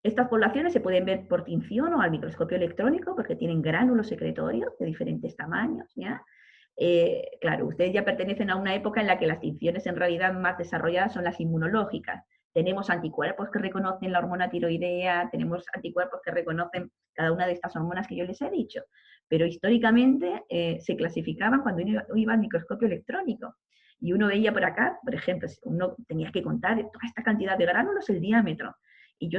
S1: Estas poblaciones se pueden ver por tinción o al microscopio electrónico porque tienen gránulos secretorios de diferentes tamaños, ¿ya? Claro, ustedes ya pertenecen a una época en la que las tinciones en realidad más desarrolladas son las inmunológicas. Tenemos anticuerpos que reconocen la hormona tiroidea, tenemos anticuerpos que reconocen cada una de estas hormonas que yo les he dicho, pero históricamente se clasificaban cuando uno iba al microscopio electrónico y uno veía por acá, por ejemplo, uno tenía que contar toda esta cantidad de gránulos, el diámetro, y yo,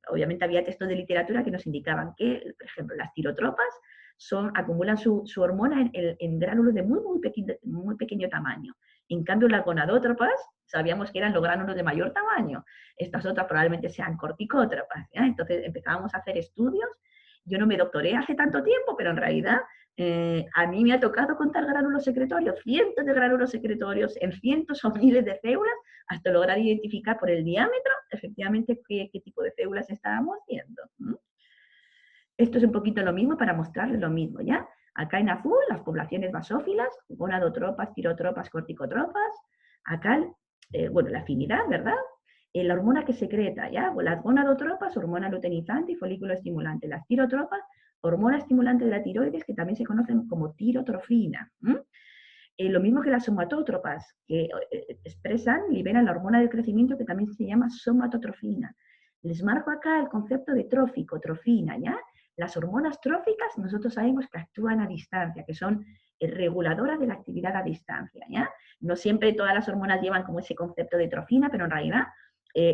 S1: obviamente había textos de literatura que nos indicaban que, por ejemplo, las tirotropas acumulan su hormona en gránulos de muy pequeño tamaño. En cambio, las gonadótropas sabíamos que eran los gránulos de mayor tamaño. Estas otras probablemente sean corticótropas, ¿ya? Entonces empezábamos a hacer estudios. Yo no me doctoré hace tanto tiempo, pero en realidad a mí me ha tocado contar gránulos secretorios, cientos de gránulos secretorios en cientos o miles de células, hasta lograr identificar por el diámetro efectivamente qué tipo de células estábamos viendo. Esto es un poquito lo mismo para mostrarles lo mismo, ¿ya? Acá en azul, las poblaciones basófilas, gonadotropas, tirotropas, corticotropas. Acá, bueno, la afinidad, ¿verdad? La hormona que secreta, ¿ya? Las gonadotropas, hormona luteinizante y folículo estimulante. Las tirotropas, hormona estimulante de la tiroides, que también se conocen como tirotrofina. Lo mismo que las somatótropas, que liberan la hormona del crecimiento, que también se llama somatotrofina. Les marco acá el concepto de trófico, trofina, ¿ya? Las hormonas tróficas nosotros sabemos que actúan a distancia, que son reguladoras de la actividad a distancia, ¿ya? No siempre todas las hormonas llevan como ese concepto de trofina, pero en realidad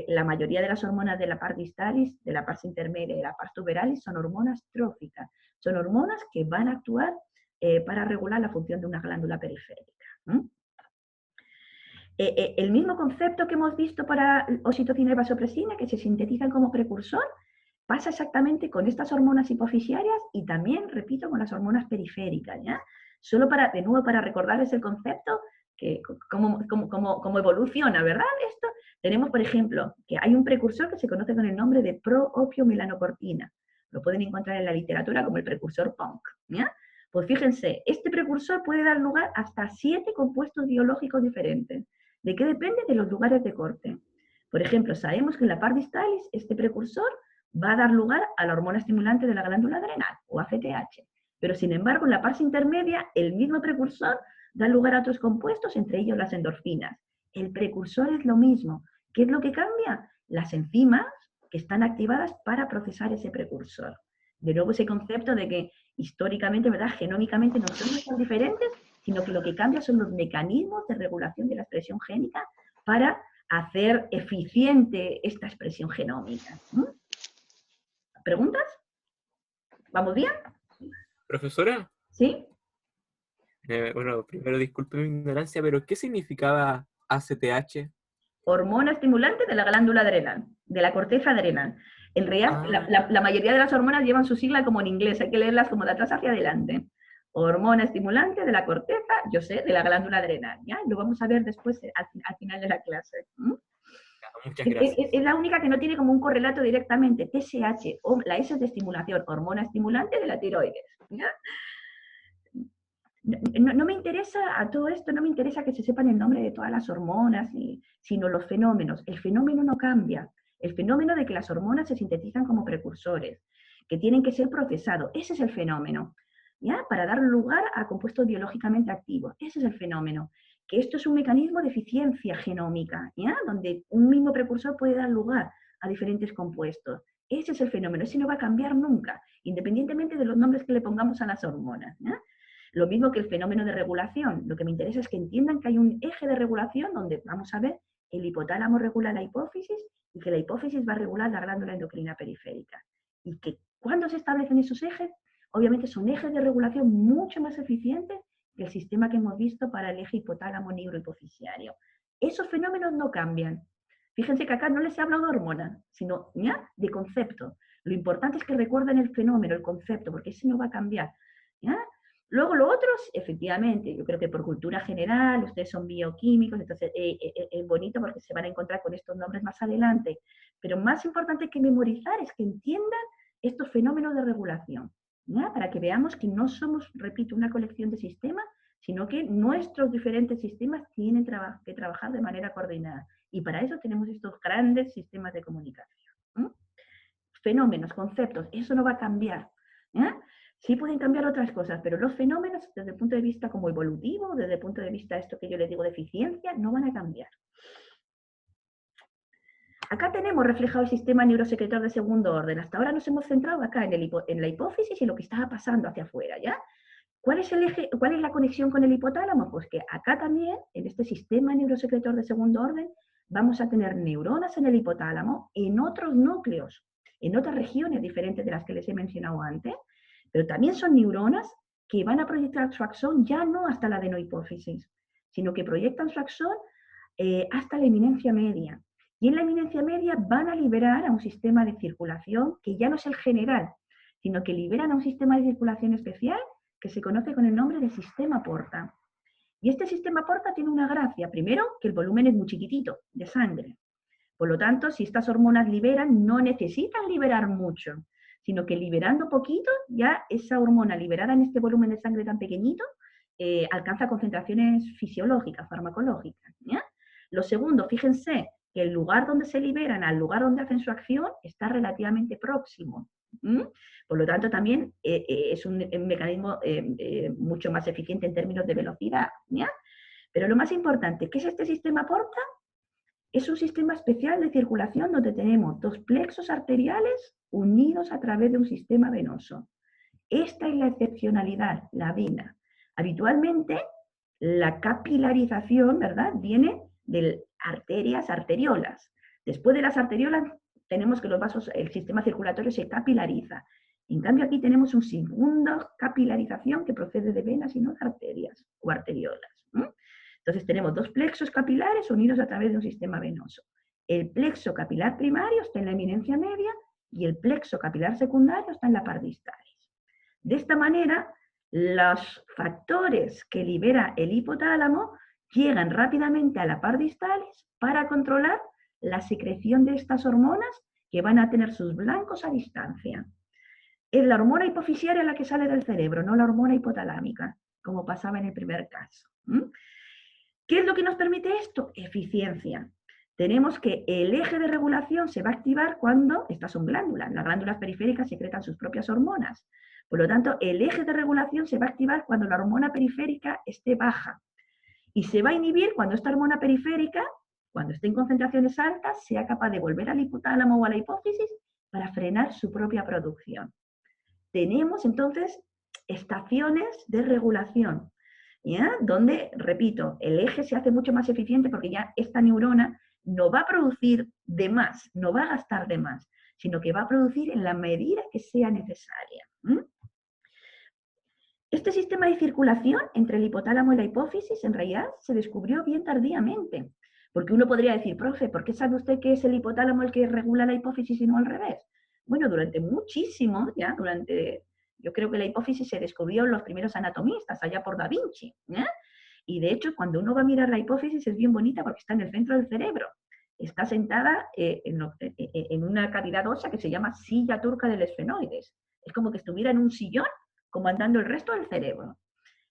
S1: la mayoría de las hormonas de la pars distalis, de la pars intermedia y de la pars tuberalis son hormonas tróficas. Son hormonas que van a actuar para regular la función de una glándula periférica. El mismo concepto que hemos visto para oxitocina y vasopresina, que se sintetizan como precursor, pasa exactamente con estas hormonas hipofisiarias y también, repito, con las hormonas periféricas, ¿ya? Solo para, de nuevo, para recordarles el concepto, que cómo evoluciona, ¿verdad? Esto, tenemos, por ejemplo, que hay un precursor que se conoce con el nombre de pro-opiomelanocortina. Lo pueden encontrar en la literatura como el precursor PONC, ¿ya? Pues fíjense, este precursor puede dar lugar hasta 7 compuestos biológicos diferentes. ¿De qué depende? De los lugares de corte. Por ejemplo, sabemos que en la pars distalis este precursor va a dar lugar a la hormona estimulante de la glándula adrenal, o ACTH. Pero sin embargo, en la pars intermedia, el mismo precursor da lugar a otros compuestos, entre ellos las endorfinas. El precursor es lo mismo. ¿Qué es lo que cambia? Las enzimas que están activadas para procesar ese precursor. De nuevo ese concepto de que históricamente, ¿verdad?, genómicamente no somos tan diferentes, sino que lo que cambia son los mecanismos de regulación de la expresión génica para hacer eficiente esta expresión genómica. ¿Preguntas? ¿Vamos bien?
S2: Profesora,
S1: ¿Sí?
S2: bueno, primero disculpe mi ignorancia, pero ¿qué significaba ACTH?
S1: Hormona estimulante de la glándula adrenal, de la corteza adrenal. En realidad, la mayoría de las hormonas llevan su sigla como en inglés, hay que leerlas como de atrás hacia adelante. Hormona estimulante de la corteza, yo sé, de la glándula adrenal, ¿ya? Lo vamos a ver después al final de la clase.
S2: Muchas gracias.
S1: Es la única que no tiene como un correlato directamente. TSH, la S es de estimulación, hormona estimulante de la tiroides, ¿ya? No me interesa a todo esto, no me interesa que se sepan el nombre de todas las hormonas, sino los fenómenos. El fenómeno no cambia. El fenómeno de que las hormonas se sintetizan como precursores, que tienen que ser procesados. Ese es el fenómeno, ¿ya? Para dar lugar a compuestos biológicamente activos. Ese es el fenómeno. Que esto es un mecanismo de eficiencia genómica, ¿ya? Donde un mismo precursor puede dar lugar a diferentes compuestos. Ese es el fenómeno. Ese no va a cambiar nunca, independientemente de los nombres que le pongamos a las hormonas, ¿ya? Lo mismo que el fenómeno de regulación. Lo que me interesa es que entiendan que hay un eje de regulación donde, vamos a ver, el hipotálamo regula la hipófisis y que la hipófisis va a regular la glándula endocrina periférica. Y que cuando se establecen esos ejes, obviamente son ejes de regulación mucho más eficientes que el sistema que hemos visto para el eje hipotálamo neurohipofisiario. Esos fenómenos no cambian. Fíjense que acá no les he hablado de hormonas, sino ¿ya?, de concepto. Lo importante es que recuerden el fenómeno, el concepto, porque ese no va a cambiar, ¿ya? Luego lo otro, efectivamente, yo creo que por cultura general, ustedes son bioquímicos, entonces es bonito porque se van a encontrar con estos nombres más adelante. Pero más importante que memorizar es que entiendan estos fenómenos de regulación, ¿ya? Para que veamos que no somos, repito, una colección de sistemas, sino que nuestros diferentes sistemas tienen que trabajar de manera coordinada. Y para eso tenemos estos grandes sistemas de comunicación. Fenómenos, conceptos, eso no va a cambiar, ¿ya? Sí pueden cambiar otras cosas, pero los fenómenos, desde el punto de vista como evolutivo, desde el punto de vista esto que yo les digo de eficiencia, no van a cambiar. Acá tenemos reflejado el sistema neurosecretor de segundo orden. Hasta ahora nos hemos centrado acá en la hipófisis y lo que estaba pasando hacia afuera, ¿ya? ¿Cuál es el eje, cuál es la conexión con el hipotálamo? Pues que acá también, en este sistema neurosecretor de segundo orden, vamos a tener neuronas en el hipotálamo, en otros núcleos, en otras regiones diferentes de las que les he mencionado antes, pero también son neuronas que van a proyectar su axón ya no hasta la adenohipófisis, sino que proyectan su axón hasta la eminencia media. Y en la eminencia media van a liberar a un sistema de circulación que ya no es el general, sino que liberan a un sistema de circulación especial que se conoce con el nombre de sistema porta. Y este sistema porta tiene una gracia. Primero, que el volumen es muy chiquitito, de sangre. Por lo tanto, si estas hormonas liberan, no necesitan liberar mucho, sino que liberando poquito, ya esa hormona liberada en este volumen de sangre tan pequeñito, alcanza concentraciones fisiológicas, farmacológicas, ¿ya? Lo segundo, fíjense que el lugar donde se liberan al lugar donde hacen su acción está relativamente próximo, Por lo tanto, también es un mecanismo mucho más eficiente en términos de velocidad, ¿ya? Pero lo más importante, ¿qué es este sistema porta? Es un sistema especial de circulación donde tenemos dos plexos arteriales unidos a través de un sistema venoso. Esta es la excepcionalidad, la vena. Habitualmente, la capilarización, ¿verdad?, viene de arterias, arteriolas. Después de las arteriolas, tenemos que los vasos, el sistema circulatorio se capilariza. En cambio, aquí tenemos una segunda capilarización que procede de venas y no de arterias o arteriolas. Entonces, tenemos dos plexos capilares unidos a través de un sistema venoso. El plexo capilar primario está en la eminencia media y el plexo capilar secundario está en la par distalis. De esta manera, los factores que libera el hipotálamo llegan rápidamente a la par distalis para controlar la secreción de estas hormonas que van a tener sus blancos a distancia. Es la hormona hipofisiaria la que sale del cerebro, no la hormona hipotalámica, como pasaba en el primer caso. ¿Qué es lo que nos permite esto? Eficiencia. Tenemos que el eje de regulación se va a activar cuando, estas son glándulas, las glándulas periféricas secretan sus propias hormonas. Por lo tanto, el eje de regulación se va a activar cuando la hormona periférica esté baja. Y se va a inhibir cuando esta hormona periférica, cuando esté en concentraciones altas, sea capaz de volver al hipotálamo o a la hipófisis para frenar su propia producción. Tenemos entonces estaciones de regulación, ¿ya? Donde, repito, el eje se hace mucho más eficiente porque ya esta neurona no va a producir de más, no va a gastar de más, sino que va a producir en la medida que sea necesaria. Este sistema de circulación entre el hipotálamo y la hipófisis en realidad se descubrió bien tardíamente, porque uno podría decir, profe, ¿por qué sabe usted que es el hipotálamo el que regula la hipófisis y no al revés? Bueno, durante muchísimo, yo creo que la hipófisis se descubrió en los primeros anatomistas, allá por Da Vinci, ¿ya? Y de hecho, cuando uno va a mirar la hipófisis es bien bonita porque está en el centro del cerebro. Está sentada en una cavidad ósea que se llama silla turca del esfenoides. Es como que estuviera en un sillón comandando el resto del cerebro.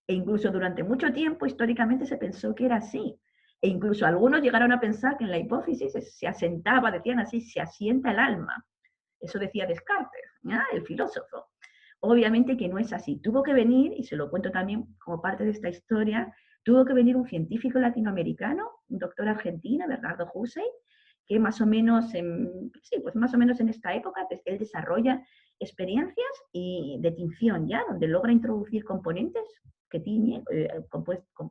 S1: E incluso durante mucho tiempo, históricamente, se pensó que era así. E incluso algunos llegaron a pensar que en la hipófisis se asentaba, decían así, se asienta el alma. Eso decía Descartes, ¿ya? El filósofo. Obviamente que no es así. Tuvo que venir, y se lo cuento también como parte de esta historia, tuvo que venir un científico latinoamericano, un doctor argentino, Bernardo Hussey, que más o menos en esta época él desarrolla experiencias de tinción, ¿ya? Donde logra introducir componentes que tiñen,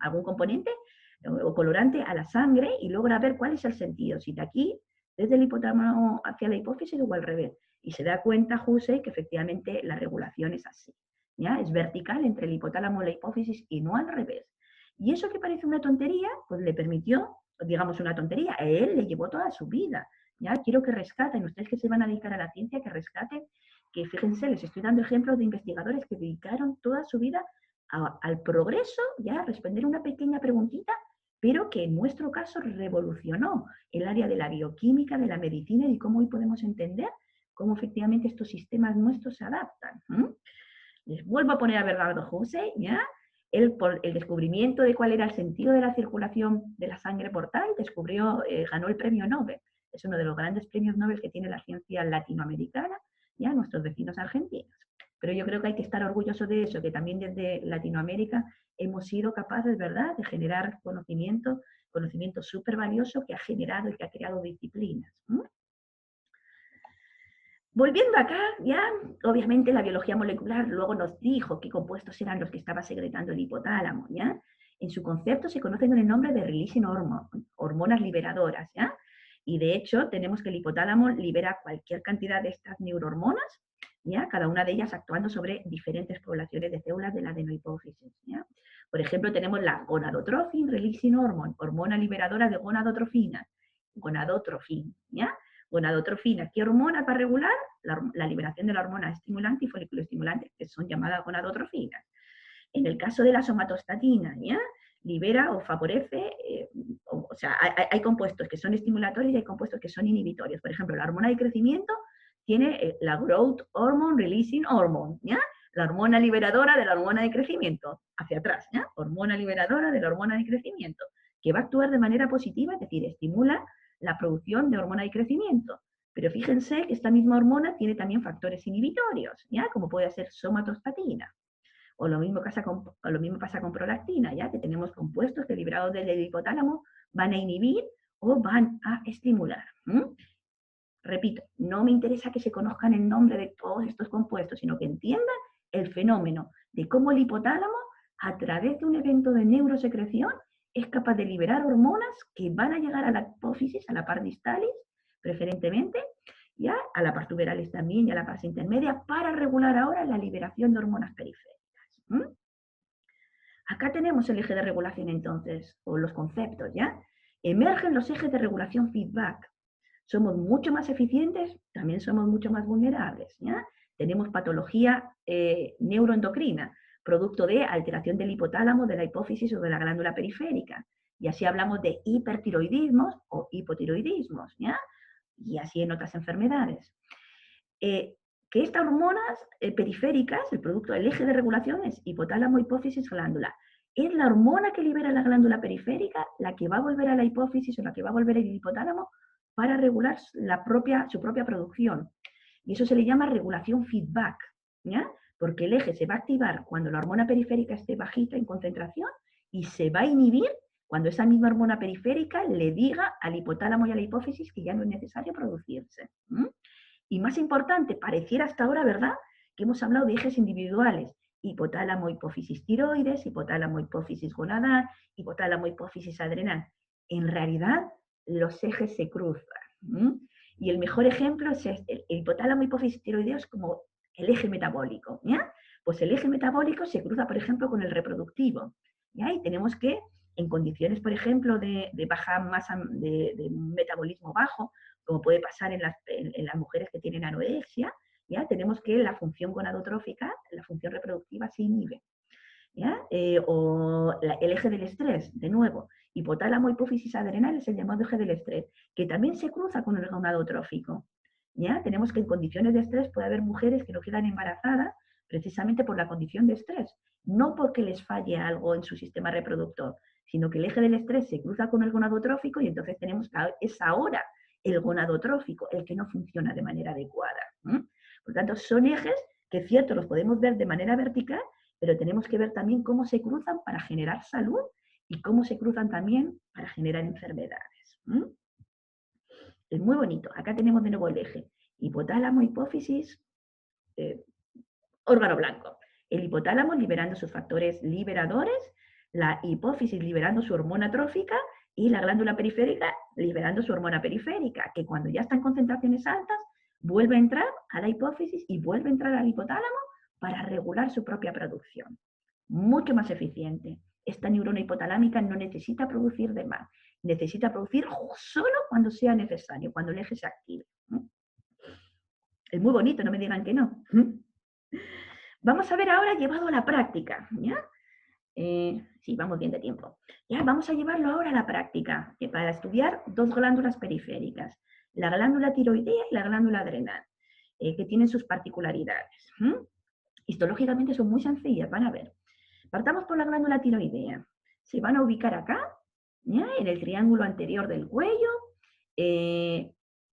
S1: algún componente o colorante a la sangre y logra ver cuál es el sentido, si de aquí, desde el hipotálamo hacia la hipófisis o al revés. Y se da cuenta Hussey que efectivamente la regulación es así, ¿ya? Es vertical entre el hipotálamo y la hipófisis y no al revés. Y eso que parece una tontería, pues le permitió, digamos una tontería, a él le llevó toda su vida. ¿Ya? Quiero que rescaten, ustedes que se van a dedicar a la ciencia, que rescaten, que fíjense, les estoy dando ejemplos de investigadores que dedicaron toda su vida al progreso, ya a responder una pequeña preguntita, pero que en nuestro caso revolucionó el área de la bioquímica, de la medicina y cómo hoy podemos entender cómo efectivamente estos sistemas nuestros se adaptan. Les vuelvo a poner a Bernardo Hussey, ¿ya? Él, por el descubrimiento de cuál era el sentido de la circulación de la sangre portal, ganó el premio Nobel. Es uno de los grandes premios Nobel que tiene la ciencia latinoamericana, ya nuestros vecinos argentinos. Pero yo creo que hay que estar orgullosos de eso, que también desde Latinoamérica hemos sido capaces, ¿verdad?, de generar conocimiento súper valioso que ha generado y que ha creado disciplinas. Volviendo acá, ya, obviamente la biología molecular luego nos dijo qué compuestos eran los que estaba secretando el hipotálamo, ¿ya? En su concepto se conocen con el nombre de releasing hormone, hormonas liberadoras, ¿ya? Y de hecho tenemos que el hipotálamo libera cualquier cantidad de estas neurohormonas, ¿ya? Cada una de ellas actuando sobre diferentes poblaciones de células de la adenohipófisis, ¿ya? Por ejemplo, tenemos la gonadotrophin releasing hormone, hormona liberadora de gonadotrofina, gonadotrophin, ¿ya? Gonadotrofina, ¿qué hormona va a regular? La liberación de la hormona estimulante y foliculoestimulante, que son llamadas gonadotrofinas. En el caso de la somatostatina, ¿ya? Libera o favorece, o sea, hay compuestos que son estimulatorios y hay compuestos que son inhibitorios. Por ejemplo, la hormona de crecimiento tiene la Growth Hormone Releasing Hormone, ¿ya? La hormona liberadora de la hormona de crecimiento, hacia atrás, ¿ya? Hormona liberadora de la hormona de crecimiento, que va a actuar de manera positiva, es decir, estimula la producción de hormona de crecimiento. Pero fíjense que esta misma hormona tiene también factores inhibitorios, ¿ya? Como puede ser somatostatina. O lo mismo pasa con prolactina, ¿ya? Que tenemos compuestos que liberados del hipotálamo van a inhibir o van a estimular. Repito, no me interesa que se conozcan el nombre de todos estos compuestos, sino que entiendan el fenómeno de cómo el hipotálamo, a través de un evento de neurosecreción, es capaz de liberar hormonas que van a llegar a la hipófisis, a la par distalis, preferentemente, ¿ya? A la par tuberalis también y a la par intermedia, para regular ahora la liberación de hormonas periféricas. Acá tenemos el eje de regulación entonces, o los conceptos, ¿ya? Emergen los ejes de regulación feedback. Somos mucho más eficientes, también somos mucho más vulnerables, ¿ya? Tenemos patología neuroendocrina, producto de alteración del hipotálamo, de la hipófisis o de la glándula periférica. Y así hablamos de hipertiroidismos o hipotiroidismos, ¿ya? Y así en otras enfermedades. Que estas hormonas periféricas, el producto del eje de regulación es hipotálamo, hipófisis, glándula. Es la hormona que libera la glándula periférica la que va a volver a la hipófisis o la que va a volver al hipotálamo para regular su propia producción. Y eso se le llama regulación feedback, ¿ya? Porque el eje se va a activar cuando la hormona periférica esté bajita en concentración y se va a inhibir cuando esa misma hormona periférica le diga al hipotálamo y a la hipófisis que ya no es necesario producirse. Y más importante, pareciera hasta ahora, ¿verdad?, que hemos hablado de ejes individuales: hipotálamo, hipófisis tiroides, hipotálamo, hipófisis gonadal, hipotálamo, hipófisis adrenal. En realidad, los ejes se cruzan. Y el mejor ejemplo es el hipotálamo, hipófisis tiroideos como el eje metabólico, ¿ya? Pues el eje metabólico se cruza, por ejemplo, con el reproductivo, ¿ya? Y tenemos que, en condiciones, por ejemplo, de baja masa, de metabolismo bajo, como puede pasar en las mujeres que tienen anorexia, ¿ya? Tenemos que la función gonadotrófica, la función reproductiva, se inhibe, ¿ya? O el eje del estrés, de nuevo, hipotálamo, hipófisis adrenal es el llamado eje del estrés, que también se cruza con el gonadotrófico, ¿ya? Tenemos que en condiciones de estrés puede haber mujeres que no quedan embarazadas precisamente por la condición de estrés, no porque les falle algo en su sistema reproductor, sino que el eje del estrés se cruza con el gonadotrófico y entonces tenemos que es ahora el gonadotrófico el que no funciona de manera adecuada. Por lo tanto, son ejes que es cierto, los podemos ver de manera vertical, pero tenemos que ver también cómo se cruzan para generar salud y cómo se cruzan también para generar enfermedades. Es muy bonito. Acá tenemos de nuevo el eje hipotálamo, hipófisis, órgano blanco. El hipotálamo liberando sus factores liberadores, la hipófisis liberando su hormona trófica y la glándula periférica liberando su hormona periférica, que cuando ya está en concentraciones altas, vuelve a entrar a la hipófisis y vuelve a entrar al hipotálamo para regular su propia producción. Mucho más eficiente. Esta neurona hipotalámica no necesita producir de más, necesita producir solo cuando sea necesario, cuando el eje se active. Es muy bonito, no me digan que no. Vamos a ver ahora llevado a la práctica, ¿ya? Sí, vamos bien de tiempo. Ya, vamos a llevarlo ahora a la práctica, para estudiar dos glándulas periféricas, la glándula tiroidea y la glándula adrenal, que tienen sus particularidades. Histológicamente son muy sencillas, van a ver. Partamos por la glándula tiroidea. Se van a ubicar acá, ¿ya?, en el triángulo anterior del cuello,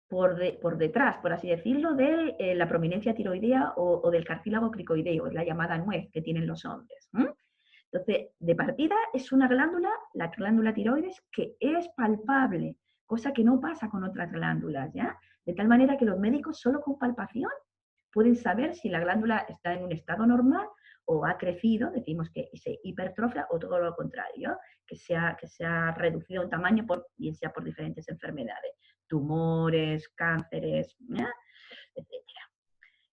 S1: por detrás, por así decirlo, de la prominencia tiroidea o del cartílago cricoideo, la llamada nuez que tienen los hombres. Entonces, de partida es una glándula, la glándula tiroides, que es palpable, cosa que no pasa con otras glándulas, ¿ya? De tal manera que los médicos solo con palpación pueden saber si la glándula está en un estado normal o ha crecido, decimos que se hipertrofia, o todo lo contrario, que se ha reducido en tamaño, bien sea por diferentes enfermedades, tumores, cánceres, ¿ya?, etc.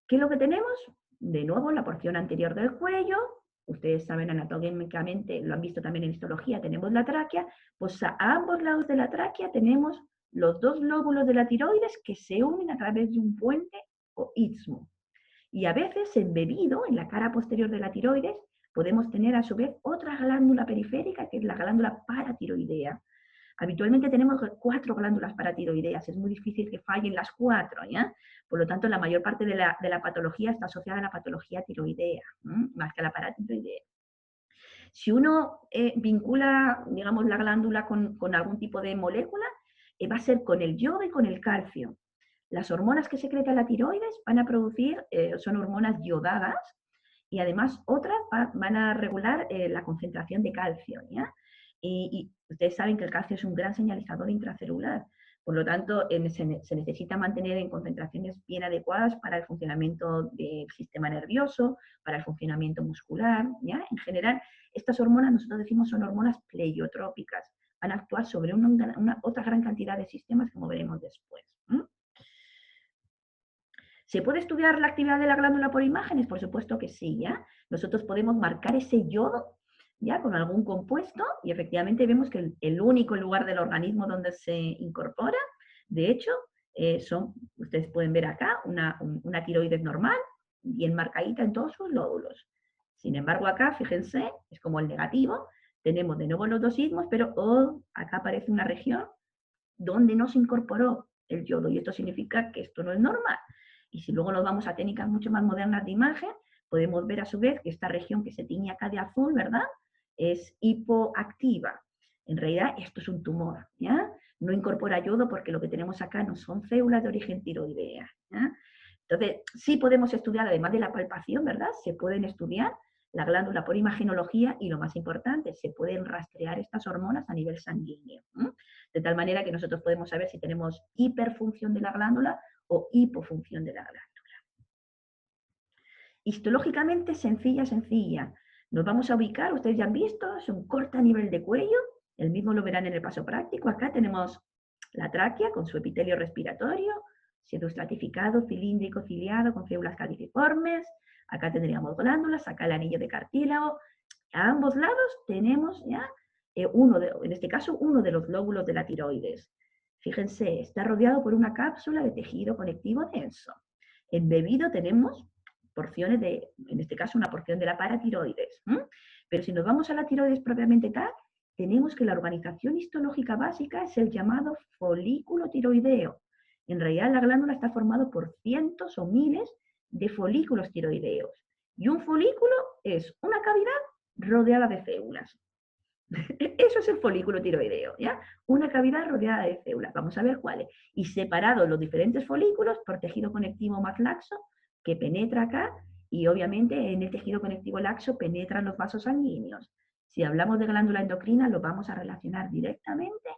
S1: ¿Qué es lo que tenemos? De nuevo, la porción anterior del cuello. Ustedes saben anatómicamente, lo han visto también en histología, tenemos la tráquea, pues a ambos lados de la tráquea tenemos los dos lóbulos de la tiroides que se unen a través de un puente o istmo. Y a veces embebido en la cara posterior de la tiroides podemos tener a su vez otra glándula periférica, que es la glándula paratiroidea. Habitualmente tenemos 4 glándulas paratiroideas, es muy difícil que fallen las 4, ¿ya? Por lo tanto, la mayor parte de la patología está asociada a la patología tiroidea, más que a la paratiroidea. Si uno vincula, digamos, la glándula con algún tipo de molécula, va a ser con el yodo y con el calcio. las hormonas que secreta la tiroides van a producir, son hormonas yodadas, y además otras van a regular la concentración de calcio, ¿ya? Y ustedes saben que el calcio es un gran señalizador intracelular, por lo tanto se necesita mantener en concentraciones bien adecuadas para el funcionamiento del sistema nervioso, para el funcionamiento muscular, ¿ya? En general, estas hormonas nosotros decimos son hormonas pleiotrópicas, van a actuar sobre otra gran cantidad de sistemas, como veremos después. ¿Se puede estudiar la actividad de la glándula por imágenes? Por supuesto que sí, ¿ya? Nosotros podemos marcar ese yodo, ¿ya? Con algún compuesto, y efectivamente vemos que el único lugar del organismo donde se incorpora, de hecho, ustedes pueden ver acá, una tiroides normal, bien marcadita en todos sus lóbulos. Sin embargo, acá, fíjense, es como el negativo, tenemos de nuevo los dos sismos, pero acá aparece una región donde no se incorporó el yodo, y esto significa que esto no es normal. Y si luego nos vamos a técnicas mucho más modernas de imagen, podemos ver a su vez que esta región que se tiñe acá de azul, ¿verdad?, es hipoactiva. En realidad esto es un tumor, ¿ya? No incorpora yodo porque lo que tenemos acá no son células de origen tiroidea, ¿ya? Entonces, sí podemos estudiar, además de la palpación, ¿verdad?, se pueden estudiar la glándula por imagenología, y lo más importante, se pueden rastrear estas hormonas a nivel sanguíneo, de tal manera que nosotros podemos saber si tenemos hiperfunción de la glándula o hipofunción de la glándula. Histológicamente, sencilla. Nos vamos a ubicar, ustedes ya han visto, es un corte a nivel de cuello, el mismo lo verán en el paso práctico. Acá tenemos la tráquea con su epitelio respiratorio, siendo estratificado, cilíndrico, ciliado, con células caliciformes. Acá tendríamos glándulas, acá el anillo de cartílago. A ambos lados tenemos ya en este caso, uno de los lóbulos de la tiroides. Fíjense, está rodeado por una cápsula de tejido conectivo denso. Embebido tenemos porciones en este caso, una porción de la paratiroides. Pero si nos vamos a la tiroides propiamente tal, tenemos que la organización histológica básica es el llamado folículo tiroideo. En realidad la glándula está formada por cientos o miles de folículos tiroideos. Y un folículo es una cavidad rodeada de células. Eso es el folículo tiroideo, ¿ya? Una cavidad rodeada de células. Vamos a ver cuáles. Y separados los diferentes folículos por tejido conectivo más laxo, que penetra acá, y obviamente en el tejido conectivo laxo penetran los vasos sanguíneos. Si hablamos de glándula endocrina, lo vamos a relacionar directamente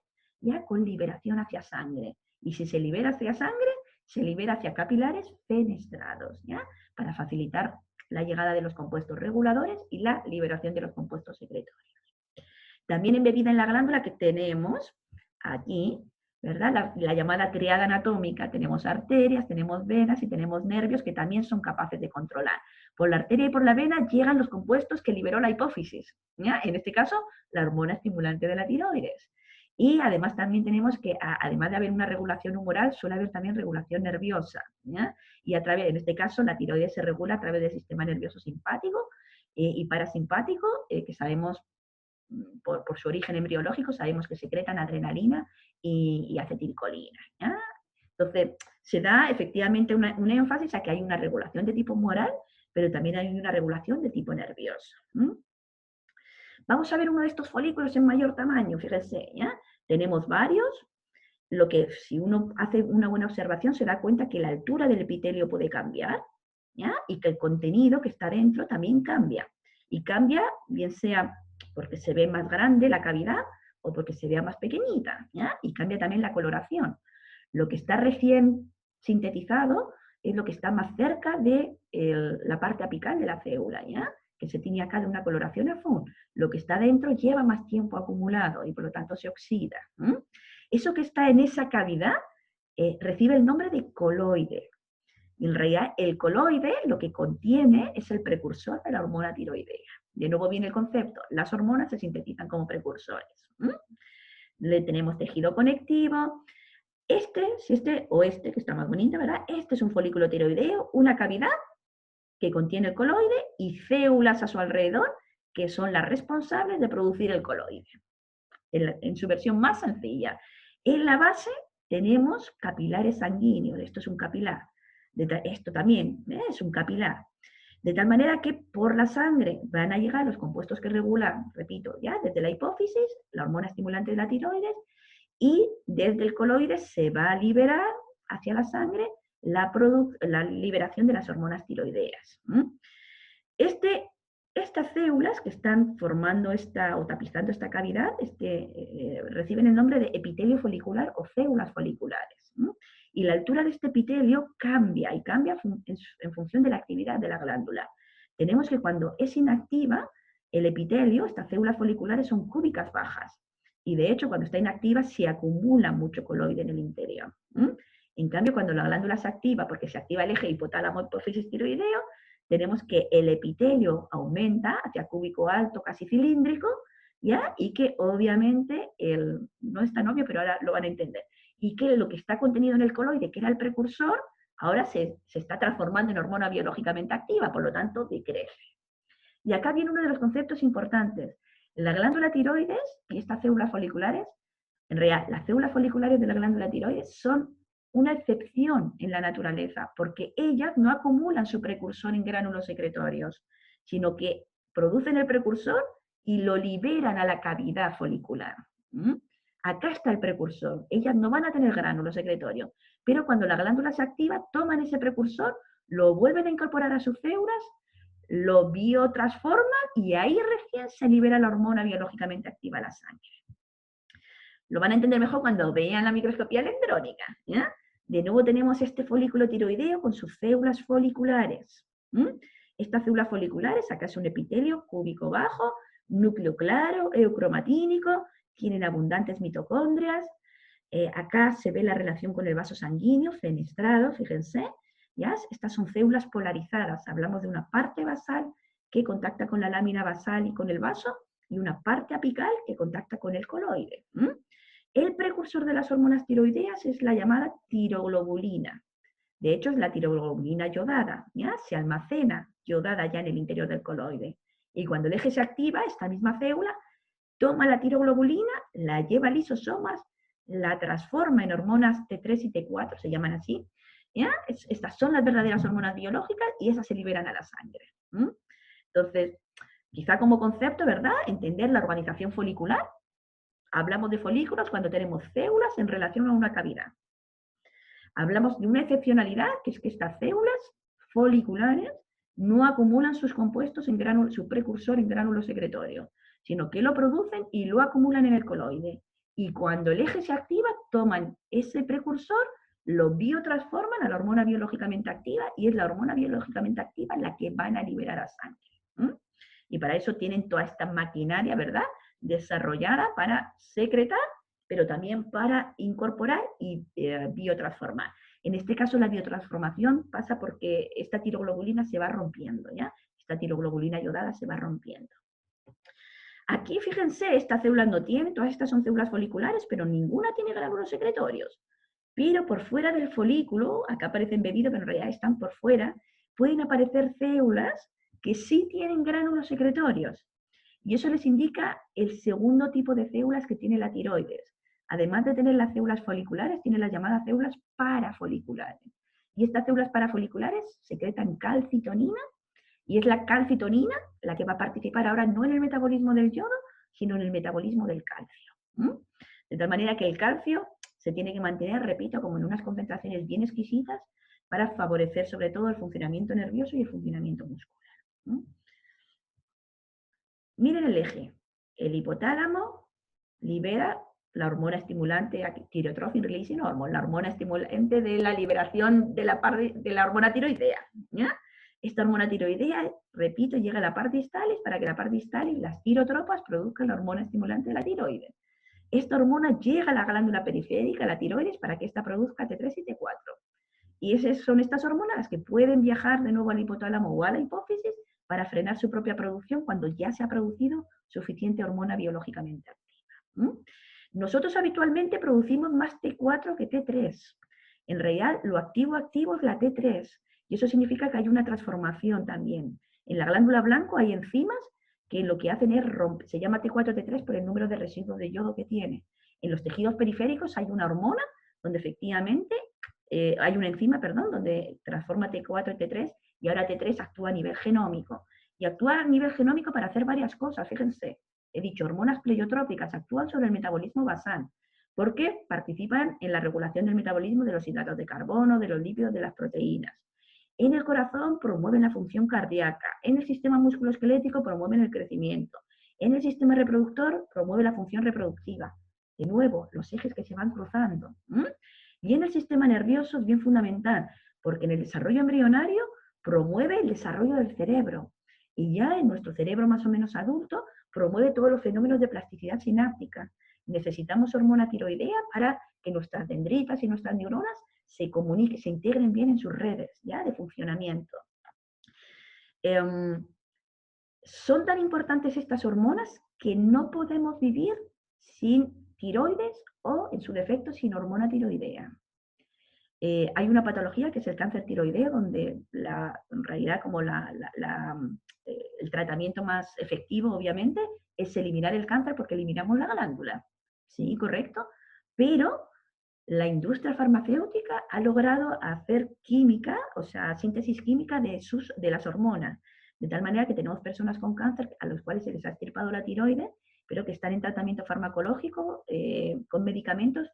S1: ya con liberación hacia sangre. Y si se libera hacia sangre, se libera hacia capilares fenestrados, ¿ya? Para facilitar la llegada de los compuestos reguladores y la liberación de los compuestos secretorios. También embebida en la glándula que tenemos aquí, ¿verdad? La llamada triada anatómica. Tenemos arterias, tenemos venas y tenemos nervios que también son capaces de controlar. Por la arteria y por la vena llegan los compuestos que liberó la hipófisis, ¿ya? En este caso, la hormona estimulante de la tiroides. Y además también tenemos que, además de haber una regulación humoral, suele haber también regulación nerviosa, ¿ya? Y en este caso, la tiroides se regula a través del sistema nervioso simpático y parasimpático, que sabemos, por su origen embriológico, sabemos que secretan adrenalina y acetilcolina, ¿ya? Entonces, se da efectivamente un énfasis a que hay una regulación de tipo humoral, pero también hay una regulación de tipo nervioso. Vamos a ver uno de estos folículos en mayor tamaño, fíjense, ¿ya? Tenemos varios, lo que si uno hace una buena observación se da cuenta que la altura del epitelio puede cambiar, ¿ya? Y que el contenido que está dentro también cambia. Y cambia, bien sea porque se ve más grande la cavidad o porque se vea más pequeñita, ¿ya? Y cambia también la coloración. Lo que está recién sintetizado es lo que está más cerca de la parte apical de la célula, ¿ya? Que se tiñe acá de una coloración azul. Lo que está dentro lleva más tiempo acumulado y por lo tanto se oxida. Eso que está en esa cavidad recibe el nombre de coloide. Y en realidad el coloide lo que contiene es el precursor de la hormona tiroidea. De nuevo viene el concepto, las hormonas se sintetizan como precursores. Le tenemos tejido conectivo. Que está más bonito, ¿verdad? Este es un folículo tiroideo, una cavidad que contiene el coloide y células a su alrededor que son las responsables de producir el coloide. En su versión más sencilla. En la base tenemos capilares sanguíneos, esto es un capilar. Esto también es un capilar. De tal manera que por la sangre van a llegar los compuestos que regulan, repito, ya desde la hipófisis, la hormona estimulante de la tiroides, y desde el coloide se va a liberar hacia la sangre la liberación de las hormonas tiroideas. Estas células que están formando o tapizando esta cavidad reciben el nombre de epitelio folicular o células foliculares. Y la altura de este epitelio cambia, y cambia en función de la actividad de la glándula. Tenemos que cuando es inactiva, el epitelio, estas células foliculares son cúbicas bajas. Y de hecho, cuando está inactiva, se acumula mucho coloide en el interior. En cambio, cuando la glándula se activa, porque se activa el eje hipotálamo hipófisis tiroideo, tenemos que el epitelio aumenta hacia cúbico alto, casi cilíndrico, ¿ya? Y que obviamente, no es tan obvio, pero ahora lo van a entender, y que lo que está contenido en el coloide, que era el precursor, ahora se está transformando en hormona biológicamente activa, por lo tanto, decrece. Y acá viene uno de los conceptos importantes. La glándula tiroides y estas células foliculares, en realidad, las células foliculares de la glándula tiroides son una excepción en la naturaleza, porque ellas no acumulan su precursor en gránulos secretorios, sino que producen el precursor y lo liberan a la cavidad folicular. Acá está el precursor. Ellas no van a tener gránulos secretorios, pero cuando la glándula se activa, toman ese precursor, lo vuelven a incorporar a sus células, lo biotransforman y ahí recién se libera la hormona biológicamente activa a la sangre. Lo van a entender mejor cuando vean la microscopía electrónica, ¿ya? De nuevo tenemos este folículo tiroideo con sus células foliculares. Estas células foliculares, acá es un epitelio cúbico bajo, núcleo claro, eucromatínico, tienen abundantes mitocondrias. Acá se ve la relación con el vaso sanguíneo, fenestrado, fíjense. ¿Ya? Estas son células polarizadas. Hablamos de una parte basal que contacta con la lámina basal y con el vaso, y una parte apical que contacta con el coloide. El precursor de las hormonas tiroideas es la llamada tiroglobulina. De hecho, es la tiroglobulina yodada, ¿ya? Se almacena yodada ya en el interior del coloide. Y cuando el eje se activa, esta misma célula toma la tiroglobulina, la lleva a lisosomas, la transforma en hormonas T3 y T4, se llaman así, ¿ya? Estas son las verdaderas hormonas biológicas y esas se liberan a la sangre. Entonces, quizá como concepto, ¿verdad? Entender la organización folicular. Hablamos de folículos cuando tenemos células en relación a una cavidad. Hablamos de una excepcionalidad, que es que estas células foliculares no acumulan sus compuestos en gránulo, su precursor en gránulo secretorio, sino que lo producen y lo acumulan en el coloide. Y cuando el eje se activa, toman ese precursor, lo biotransforman a la hormona biológicamente activa, y es la hormona biológicamente activa la que van a liberar a sangre. Y para eso tienen toda esta maquinaria, ¿verdad?, desarrollada para secretar, pero también para incorporar y biotransformar. En este caso, la biotransformación pasa porque esta tiroglobulina se va rompiendo, ¿ya? Esta tiroglobulina yodada se va rompiendo. Aquí, fíjense, estas células no tienen, todas estas son células foliculares, pero ninguna tiene gránulos secretorios. Pero por fuera del folículo, acá aparecen bebidos, pero en realidad están por fuera, pueden aparecer células que sí tienen gránulos secretorios. Y eso les indica el segundo tipo de células que tiene la tiroides. Además de tener las células foliculares, tiene las llamadas células parafoliculares. Y estas células parafoliculares secretan calcitonina, y es la calcitonina la que va a participar ahora no en el metabolismo del yodo, sino en el metabolismo del calcio. De tal manera que el calcio se tiene que mantener, repito, como en unas concentraciones bien exquisitas para favorecer sobre todo el funcionamiento nervioso y el funcionamiento muscular. Miren el eje. El hipotálamo libera la hormona estimulante thyrotrophin releasing hormone, la hormona estimulante de la liberación de la hormona tiroidea. ¿Ya? Esta hormona tiroidea, repito, llega a la parte distalis para que la parte distalis, las tirotropas, produzcan la hormona estimulante de la tiroides. Esta hormona llega a la glándula periférica, la tiroides, para que ésta produzca T3 y T4. Y son estas hormonas las que pueden viajar de nuevo al hipotálamo o a la hipófisis para frenar su propia producción cuando ya se ha producido suficiente hormona biológicamente activa. Nosotros habitualmente producimos más T4 que T3. En realidad, lo activo es la T3. Y eso significa que hay una transformación también. En la glándula blanco hay enzimas que lo que hacen es romper, se llama T4-T3 por el número de residuos de yodo que tiene. En los tejidos periféricos hay una hormona donde efectivamente hay una enzima, donde transforma T4 en T3, y ahora T3 actúa a nivel genómico. Y actúa a nivel genómico para hacer varias cosas, fíjense. He dicho, hormonas pleiotrópicas actúan sobre el metabolismo basal. porque participan en la regulación del metabolismo de los hidratos de carbono, de los lípidos, de las proteínas. En el corazón promueven la función cardíaca, en el sistema musculoesquelético promueven el crecimiento, en el sistema reproductor promueve la función reproductiva. De nuevo, los ejes que se van cruzando. Y en el sistema nervioso es bien fundamental, porque en el desarrollo embrionario promueve el desarrollo del cerebro. Y ya en nuestro cerebro más o menos adulto promueve todos los fenómenos de plasticidad sináptica. Necesitamos hormona tiroidea para que nuestras dendritas y nuestras neuronas se comuniquen, se integren bien en sus redes, ¿ya?, de funcionamiento. Son tan importantes estas hormonas que no podemos vivir sin tiroides o, en su defecto, sin hormona tiroidea. Hay una patología que es el cáncer tiroideo, donde en realidad como el tratamiento más efectivo, obviamente, es eliminar el cáncer porque eliminamos la glándula. Sí, correcto. Pero la industria farmacéutica ha logrado hacer química, o sea, síntesis química de las hormonas, de tal manera que tenemos personas con cáncer a los cuales se les ha extirpado la tiroides, pero que están en tratamiento farmacológico con medicamentos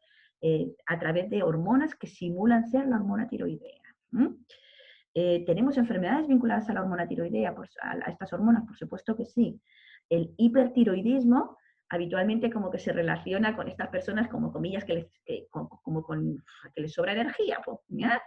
S1: a través de hormonas que simulan ser la hormona tiroidea. ¿Tenemos enfermedades vinculadas a la hormona tiroidea, a estas hormonas? Por supuesto que sí. El hipertiroidismo habitualmente como que se relaciona con estas personas como comillas que les sobra energía, pues, ¿ya?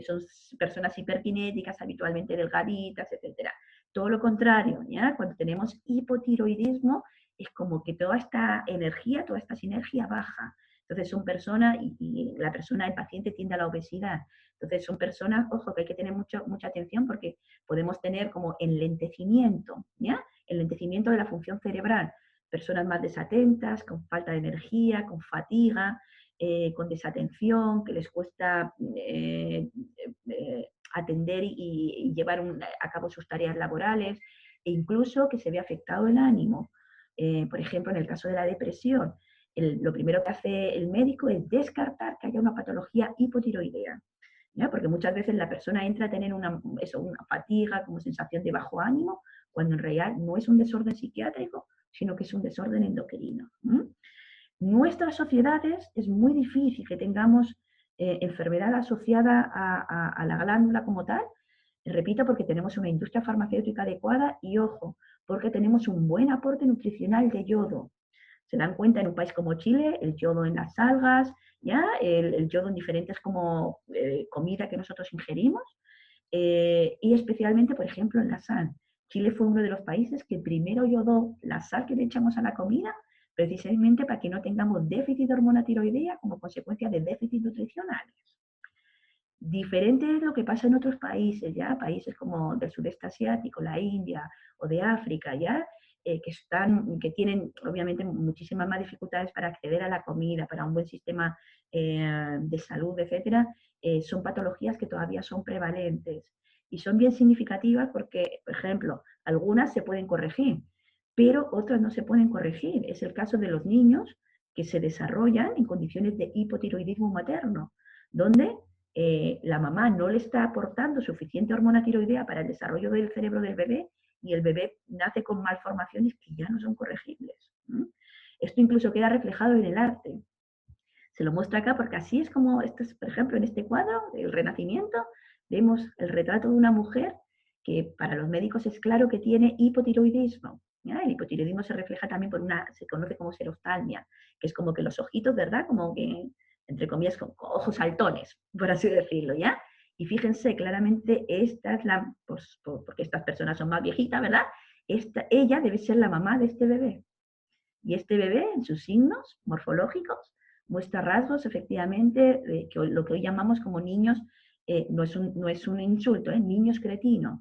S1: Son personas hiperkinéticas, habitualmente delgaditas, etc. Todo lo contrario, ¿ya? Cuando tenemos hipotiroidismo es como que toda esta energía, toda esta sinergia baja. Entonces son personas, y la persona, el paciente tiende a la obesidad. Entonces son personas, ojo, que hay que tener mucha atención porque podemos tener como enlentecimiento, ¿ya? Enlentecimiento de la función cerebral. Personas más desatentas, con falta de energía, con fatiga, con desatención, que les cuesta atender y llevar a cabo sus tareas laborales, e incluso que se ve afectado el ánimo. Por ejemplo, en el caso de la depresión, lo primero que hace el médico es descartar que haya una patología hipotiroidea, ¿ya? Porque muchas veces la persona entra a tener una fatiga, como sensación de bajo ánimo, cuando en realidad no es un desorden psiquiátrico, sino que es un desorden endocrino. Nuestras sociedades es muy difícil que tengamos enfermedad asociada a la glándula como tal, repito, porque tenemos una industria farmacéutica adecuada y, ojo, porque tenemos un buen aporte nutricional de yodo. Se dan cuenta en un país como Chile, el yodo en las algas, ¿ya? El yodo en diferentes como comida que nosotros ingerimos, y especialmente, por ejemplo, en la sal. Chile fue uno de los países que primero yodó la sal que le echamos a la comida, precisamente para que no tengamos déficit de hormona tiroidea como consecuencia de déficits nutricionales. Diferente es lo que pasa en otros países, ¿ya? Países como del sudeste asiático, la India o de África, ¿ya? Que tienen obviamente muchísimas más dificultades para acceder a la comida, para un buen sistema de salud, etc. Son patologías que todavía son prevalentes y son bien significativas porque, por ejemplo, algunas se pueden corregir, pero otras no se pueden corregir. Es el caso de los niños que se desarrollan en condiciones de hipotiroidismo materno, donde la mamá no le está aportando suficiente hormona tiroidea para el desarrollo del cerebro del bebé y el bebé nace con malformaciones que ya no son corregibles. Esto incluso queda reflejado en el arte. Se lo muestra acá porque así es como, por ejemplo, en este cuadro, el Renacimiento, vemos el retrato de una mujer que para los médicos es claro que tiene hipotiroidismo. ¿Ya? El hipotiroidismo se refleja también por se conoce como seroftalmia, que es como que los ojitos, ¿verdad? Como que, entre comillas, con ojos saltones, por así decirlo, ¿ya? Y fíjense, claramente esta es porque estas personas son más viejitas, ¿verdad? Ella debe ser la mamá de este bebé. Y este bebé, en sus signos morfológicos, muestra rasgos, efectivamente, lo que hoy llamamos como niños, no es un insulto, niños cretinos,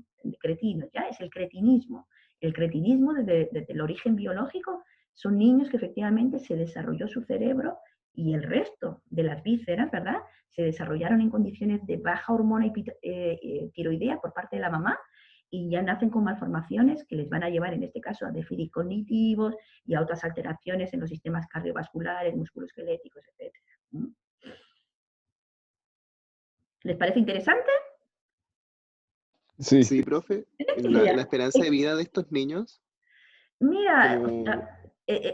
S1: ¿ya? Es el cretinismo. El cretinismo, desde el origen biológico, son niños que efectivamente se desarrolló su cerebro y el resto de las vísceras, ¿verdad?, se desarrollaron en condiciones de baja hormona tiroidea por parte de la mamá y ya nacen con malformaciones que les van a llevar, en este caso, a déficits cognitivos y a otras alteraciones en los sistemas cardiovasculares, musculoesqueléticos, etc. ¿Les parece interesante?
S3: Sí,
S4: profe. La esperanza de vida de estos niños.
S1: Mira,
S4: Como...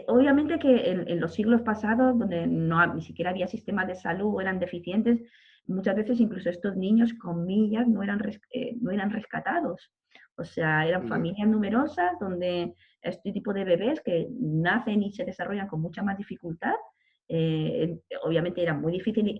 S1: obviamente que en los siglos pasados, donde ni siquiera había sistemas de salud o eran deficientes, muchas veces incluso estos niños, comillas, no eran rescatados. O sea, eran familias numerosas donde este tipo de bebés que nacen y se desarrollan con mucha más dificultad, obviamente era muy difícil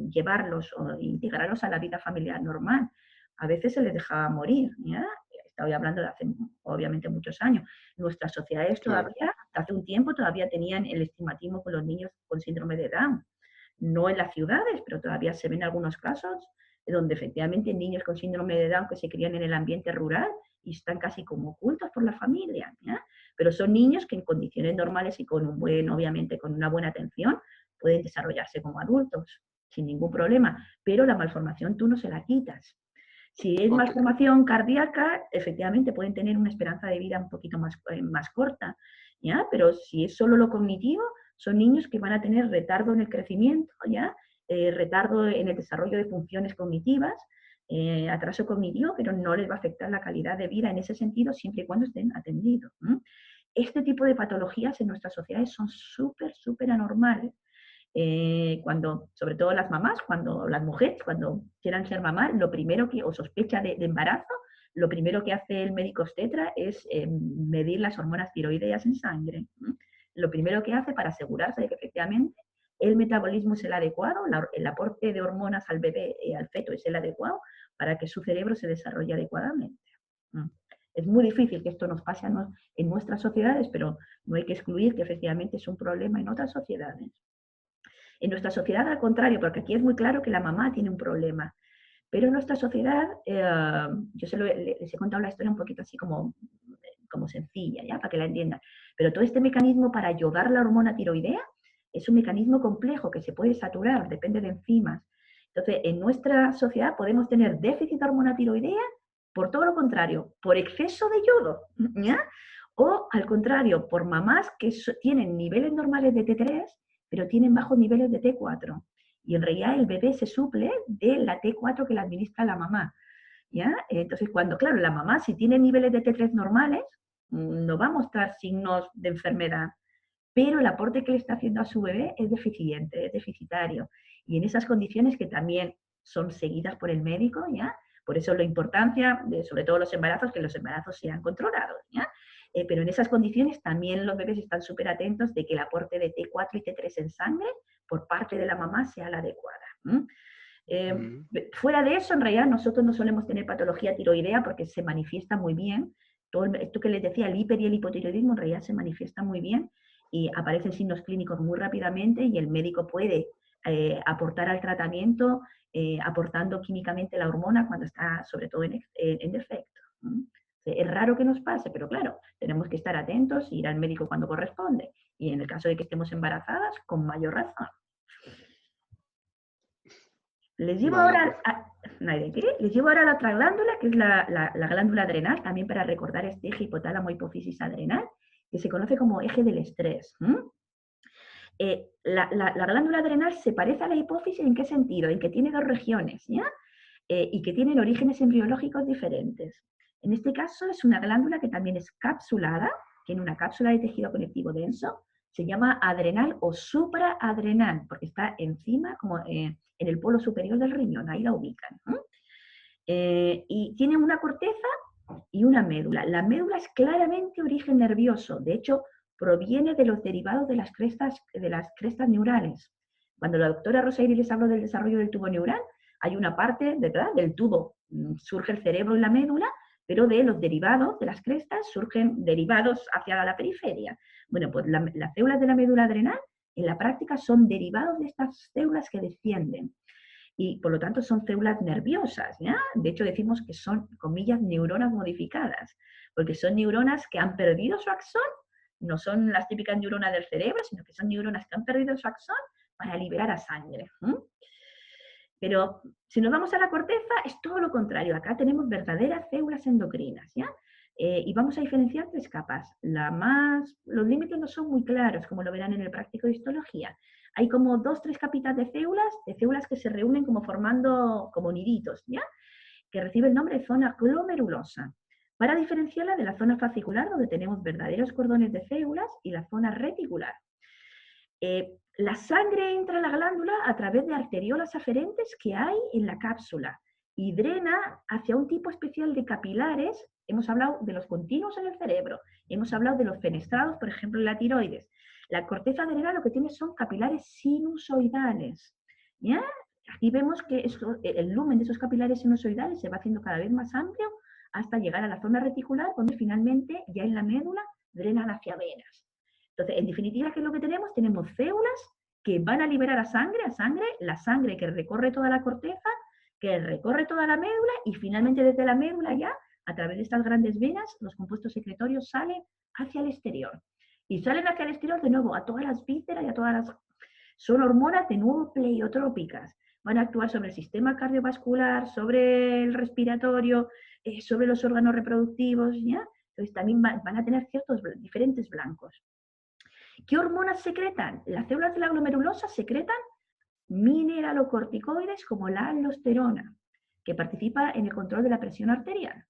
S1: llevarlos o integrarlos a la vida familiar normal. A veces se les dejaba morir, ¿ya? Estoy hablando de hace, obviamente, muchos años. Nuestras sociedades todavía, hace un tiempo, todavía tenían el estigmatismo con los niños con síndrome de Down. No en las ciudades, pero todavía se ven algunos casos donde efectivamente niños con síndrome de Down que se crían en el ambiente rural y están casi como ocultos por la familia, ¿ya? Pero son niños que en condiciones normales y con obviamente con una buena atención pueden desarrollarse como adultos sin ningún problema, pero la malformación tú no se la quitas. Si es malformación cardíaca, efectivamente pueden tener una esperanza de vida un poquito más corta, ¿ya? Pero si es solo lo cognitivo, son niños que van a tener retardo en el crecimiento, ¿ya? Retardo en el desarrollo de funciones cognitivas, atraso cognitivo, pero no les va a afectar la calidad de vida en ese sentido siempre y cuando estén atendidos. Este tipo de patologías en nuestras sociedades son súper anormales. Sobre todo las mamás, las mujeres, cuando quieran ser mamás, lo primero o sospecha de embarazo, lo primero que hace el médico obstetra es medir las hormonas tiroideas en sangre. Lo primero que hace para asegurarse de que efectivamente el metabolismo es el adecuado, el aporte de hormonas al bebé y al feto es el adecuado para que su cerebro se desarrolle adecuadamente. Es muy difícil que esto nos pase en nuestras sociedades, pero no hay que excluir que efectivamente es un problema en otras sociedades. En nuestra sociedad, al contrario, porque aquí es muy claro que la mamá tiene un problema. Pero en nuestra sociedad, yo les he contado la historia un poquito así como sencilla, ¿ya? Para que la entiendan. Pero todo este mecanismo para ayudar la hormona tiroidea es un mecanismo complejo que se puede saturar, depende de enzimas. Entonces, en nuestra sociedad podemos tener déficit de hormona tiroidea por todo lo contrario, por exceso de yodo, ¿ya? O al contrario, por mamás que tienen niveles normales de T3, pero tienen bajos niveles de T4. Y en realidad el bebé se suple de la T4 que le administra la mamá, ¿ya? Entonces, claro, la mamá si tiene niveles de T3 normales, no va a mostrar signos de enfermedad, pero el aporte que le está haciendo a su bebé es deficiente, es deficitario. Y en esas condiciones que también son seguidas por el médico, ¿ya? Por eso la importancia, sobre todo los embarazos, que los embarazos sean controlados, ¿ya? Pero en esas condiciones también los bebés están súper atentos de que el aporte de T4 y T3 en sangre por parte de la mamá sea la adecuada. Fuera de eso, en realidad, nosotros no solemos tener patología tiroidea porque se manifiesta muy bien. Todo esto que les decía, el hiper y el hipotiroidismo, en realidad se manifiesta muy bien y aparecen signos clínicos muy rápidamente y el médico puede aportar al tratamiento aportando químicamente la hormona cuando está, sobre todo, en defecto. Es raro que nos pase, pero claro, tenemos que estar atentos, ir al médico cuando corresponde y en el caso de que estemos embarazadas, con mayor razón. Les llevo ahora a la otra glándula, que es la glándula adrenal, también para recordar este eje hipotálamo-hipófisis adrenal, que se conoce como eje del estrés. La glándula adrenal se parece a la hipófisis, ¿en qué sentido? En que tiene dos regiones, ¿ya? Y que tienen orígenes embriológicos diferentes. En este caso es una glándula que también es capsulada, tiene una cápsula de tejido conectivo denso, se llama adrenal o supraadrenal, porque está encima, como en el polo superior del riñón, ahí la ubican. Y tiene una corteza y una médula. La médula es claramente origen nervioso, de hecho, proviene de los derivados de las crestas neurales. Cuando la doctora Rosairi les habló del desarrollo del tubo neural, hay una parte, ¿verdad?, del tubo, surge el cerebro y la médula, pero de los derivados de las crestas surgen derivados hacia la periferia. Bueno, pues las células de la médula adrenal, en la práctica, son derivados de estas células que descienden. Y por lo tanto son células nerviosas, ¿ya? De hecho decimos que son, comillas, neuronas modificadas, porque son neuronas que han perdido su axón, no son las típicas neuronas del cerebro, sino que son neuronas que han perdido su axón para liberar a sangre. Pero si nos vamos a la corteza, es todo lo contrario. Acá tenemos verdaderas células endocrinas, ¿ya? Y vamos a diferenciar tres capas. Los límites no son muy claros, como lo verán en el práctico de histología. Hay como 2-3 capitas de células que se reúnen como formando como niditos, ¿ya? Que recibe el nombre de zona glomerulosa. para diferenciarla de la zona fascicular, donde tenemos verdaderos cordones de células, y la zona reticular. La sangre entra a la glándula a través de arteriolas aferentes que hay en la cápsula y drena hacia un tipo especial de capilares. Hemos hablado de los continuos en el cerebro, hemos hablado de los fenestrados, por ejemplo, en la tiroides. La corteza adrenal lo que tiene son capilares sinusoidales. ¿Ya? Aquí vemos que el lumen de esos capilares sinusoidales se va haciendo cada vez más amplio hasta llegar a la zona reticular, donde finalmente ya en la médula drenan hacia venas. Entonces, en definitiva, ¿qué es lo que tenemos? Tenemos células que van a liberar a sangre, la sangre que recorre toda la corteza, que recorre toda la médula, y finalmente desde la médula ya, a través de estas grandes venas, los compuestos secretorios salen hacia el exterior. Y salen hacia el exterior de nuevo a todas las vísceras y a todas las... Son hormonas de nuevo pleiotrópicas. Van a actuar sobre el sistema cardiovascular, sobre el respiratorio, sobre los órganos reproductivos, ¿ya? Entonces también van a tener ciertos diferentes blancos. ¿Qué hormonas secretan? Las células de la glomerulosa secretan mineralocorticoides como la aldosterona, que participa en el control de la presión arterial.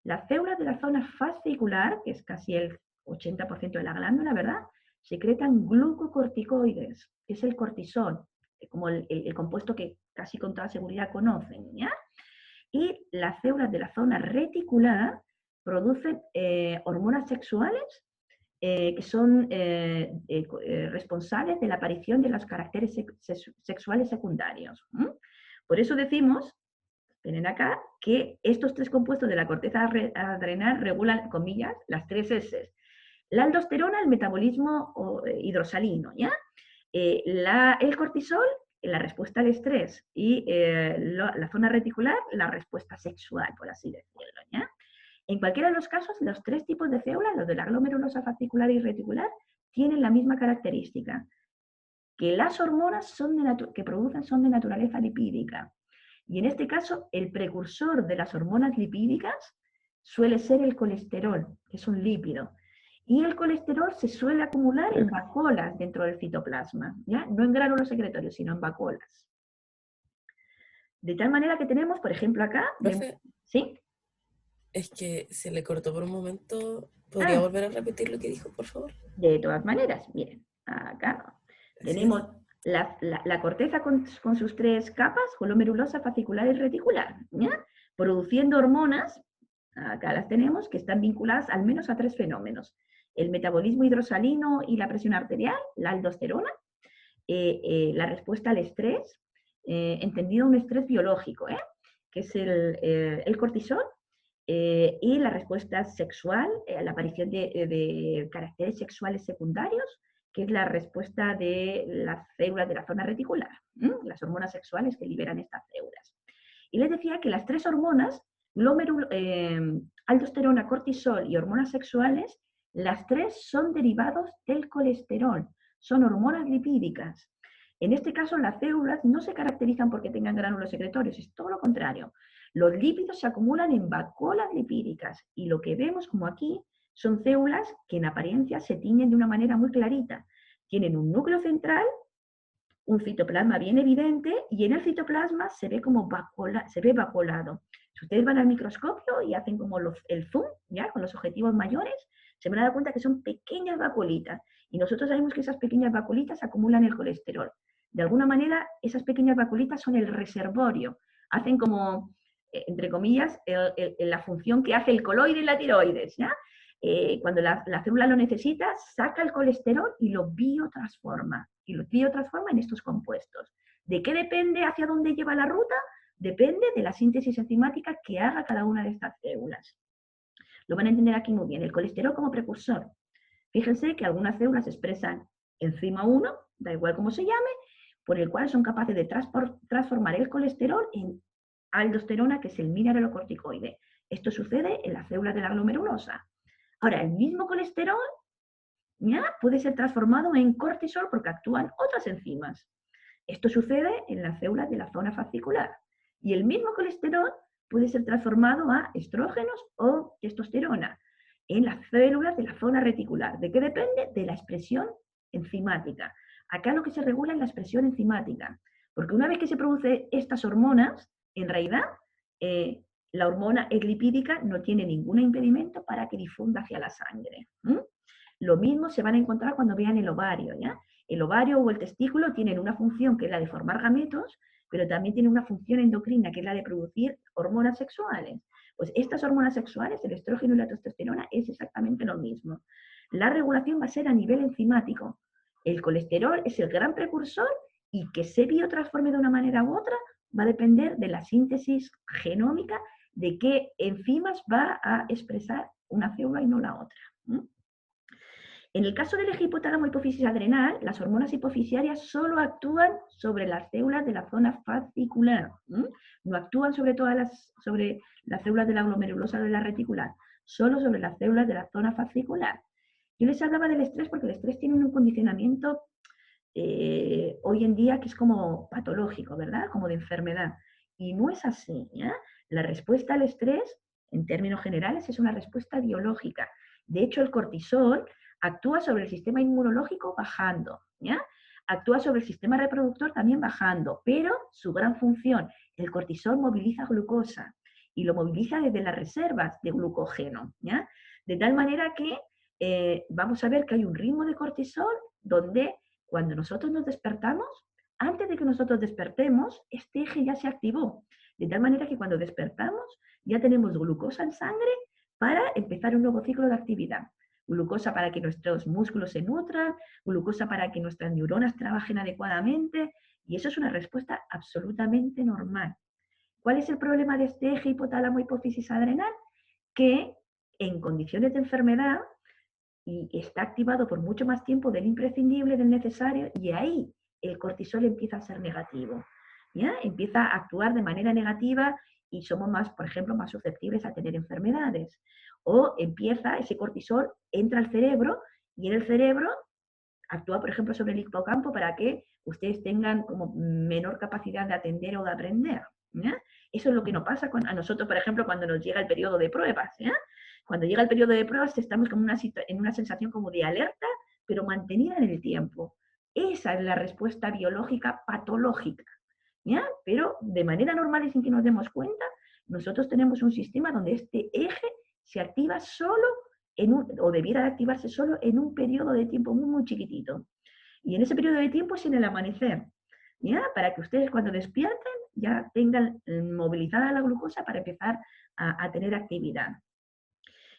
S1: Las células de la zona fascicular, que es casi el 80% de la glándula, ¿verdad?, secretan glucocorticoides, que es el cortisol, como el compuesto que casi con toda seguridad conocen, ¿ya? Y las células de la zona reticular producen hormonas sexuales que son responsables de la aparición de los caracteres sexuales secundarios. Por eso decimos, tienen acá, que estos tres compuestos de la corteza adrenal regulan, comillas, las tres S. La aldosterona, el metabolismo hidrosalino, ¿ya? El cortisol, la respuesta al estrés, y la zona reticular, la respuesta sexual, por así decirlo, ¿ya? En cualquiera de los casos, los tres tipos de células, los de la glomerulosa fascicular y reticular, tienen la misma característica, que las hormonas que producen son de naturaleza lipídica. Y en este caso, el precursor de las hormonas lipídicas suele ser el colesterol, que es un lípido. Y el colesterol se suele acumular en vacuolas dentro del citoplasma, ¿ya? No en gránulos secretorios, sino en vacuolas. De tal manera que tenemos, por ejemplo, acá... ¿Sí?
S4: Es que se le cortó por un momento. ¿Podría volver a repetir lo que dijo, por favor?
S1: De todas maneras, miren, acá tenemos la corteza con sus tres capas, glomerulosa, fascicular y reticular, ¿ya? Produciendo hormonas, acá las tenemos, que están vinculadas al menos a tres fenómenos: el metabolismo hidrosalino y la presión arterial, la aldosterona, la respuesta al estrés, entendido un estrés biológico, que es el cortisol, y la respuesta sexual, la aparición de caracteres sexuales secundarios, que es la respuesta de las células de la zona reticular, las hormonas sexuales que liberan estas células. Y les decía que las tres hormonas, aldosterona, cortisol y hormonas sexuales, las tres son derivados del colesterol, son hormonas lipídicas. En este caso, las células no se caracterizan porque tengan gránulos secretorios, es todo lo contrario. Los lípidos se acumulan en vacuolas lipídicas, y lo que vemos, como aquí, son células que en apariencia se tiñen de una manera muy clarita. Tienen un núcleo central, un citoplasma bien evidente, y en el citoplasma se ve como vacuolado. Si ustedes van al microscopio y hacen como el zoom, ¿ya?, con los objetivos mayores, se van a dar cuenta que son pequeñas vacuolitas, y nosotros sabemos que esas pequeñas vacuolitas acumulan el colesterol. De alguna manera, esas pequeñas vacuolitas son el reservorio, hacen como, entre comillas, la función que hace el coloide en la tiroides, ¿ya? Cuando la célula lo necesita, saca el colesterol y lo biotransforma. Y lo biotransforma en estos compuestos. ¿De qué depende hacia dónde lleva la ruta? Depende de la síntesis enzimática que haga cada una de estas células. Lo van a entender aquí muy bien. El colesterol como precursor. Fíjense que algunas células expresan enzima 1, da igual cómo se llame, por el cual son capaces de transformar el colesterol en aldosterona, que es el mineralocorticoide. Esto sucede en las células de la glomerulosa. Ahora, el mismo colesterol ya puede ser transformado en cortisol porque actúan otras enzimas. Esto sucede en las células de la zona fascicular. Y el mismo colesterol puede ser transformado a estrógenos o testosterona en las células de la zona reticular. ¿De qué depende? De la expresión enzimática. Acá lo que se regula es la expresión enzimática, porque una vez que se producen estas hormonas, en realidad la hormona es lipídica, no tiene ningún impedimento para que difunda hacia la sangre. Lo mismo se van a encontrar cuando vean el ovario, ¿ya? El ovario o el testículo tienen una función que es la de formar gametos, pero también tienen una función endocrina que es la de producir hormonas sexuales. Pues estas hormonas sexuales, el estrógeno y la testosterona, es exactamente lo mismo. La regulación va a ser a nivel enzimático. El colesterol es el gran precursor y que se biotransforme de una manera u otra va a depender de la síntesis genómica de qué enzimas va a expresar una célula y no la otra. En el caso del eje hipotálamo hipófisis adrenal, las hormonas hipofisiarias solo actúan sobre las células de la zona fascicular. No actúan sobre las células de la glomerulosa o de la reticular, solo sobre las células de la zona fascicular. Yo les hablaba del estrés porque el estrés tiene un condicionamiento hoy en día que es como patológico, ¿verdad? Como de enfermedad. Y no es así, ¿ya? La respuesta al estrés, en términos generales, es una respuesta biológica. De hecho, el cortisol actúa sobre el sistema inmunológico bajando, ¿ya? Actúa sobre el sistema reproductor también bajando, pero su gran función, el cortisol moviliza glucosa y lo moviliza desde las reservas de glucógeno, ¿ya? De tal manera que vamos a ver que hay un ritmo de cortisol donde cuando nosotros nos despertamos, antes de que nosotros despertemos, este eje ya se activó. De tal manera que cuando despertamos ya tenemos glucosa en sangre para empezar un nuevo ciclo de actividad. Glucosa para que nuestros músculos se nutran, glucosa para que nuestras neuronas trabajen adecuadamente, y eso es una respuesta absolutamente normal. ¿Cuál es el problema de este eje hipotálamo hipófisis adrenal? Que en condiciones de enfermedad y está activado por mucho más tiempo del imprescindible, del necesario, y ahí el cortisol empieza a ser negativo, ¿ya? Empieza a actuar de manera negativa y somos más, por ejemplo, más susceptibles a tener enfermedades. O empieza, ese cortisol entra al cerebro y en el cerebro actúa, por ejemplo, sobre el hipocampo para que ustedes tengan como menor capacidad de atender o de aprender, ¿ya? Eso es lo que nos pasa a nosotros, por ejemplo, cuando nos llega el periodo de pruebas, ¿ya? Cuando llega el periodo de pruebas estamos como en una sensación como de alerta, pero mantenida en el tiempo. Esa es la respuesta biológica patológica, ¿ya? Pero de manera normal y sin que nos demos cuenta, nosotros tenemos un sistema donde este eje se activa solo o debiera de activarse solo en un periodo de tiempo muy, muy chiquitito. Y en ese periodo de tiempo es en el amanecer, ¿ya? Para que ustedes cuando despierten ya tengan movilizada la glucosa para empezar a tener actividad.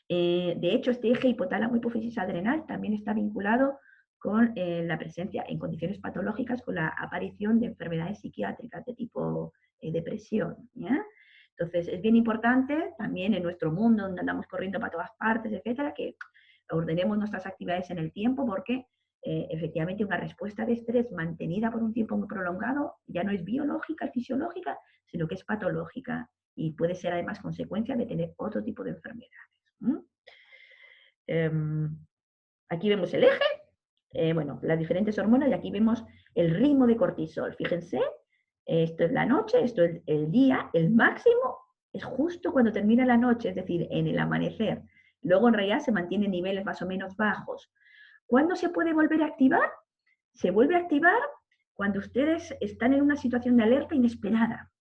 S1: De hecho, este eje hipotálamo hipófisis adrenal también está vinculado con la presencia en condiciones patológicas, con la aparición de enfermedades psiquiátricas de tipo depresión, ¿ya? Entonces, es bien importante también en nuestro mundo, donde andamos corriendo para todas partes, etcétera, que ordenemos nuestras actividades en el tiempo, porque efectivamente una respuesta de estrés mantenida por un tiempo muy prolongado ya no es biológica, fisiológica, sino que es patológica y puede ser además consecuencia de tener otro tipo de enfermedades. Aquí vemos el eje, bueno, las diferentes hormonas, y aquí vemos el ritmo de cortisol. Fíjense, esto es la noche, esto es el día, el máximo es justo cuando termina la noche, es decir, en el amanecer. Luego en realidad se mantienen niveles más o menos bajos. ¿Cuándo se puede volver a activar? Se vuelve a activar cuando ustedes están en una situación de alerta inesperada.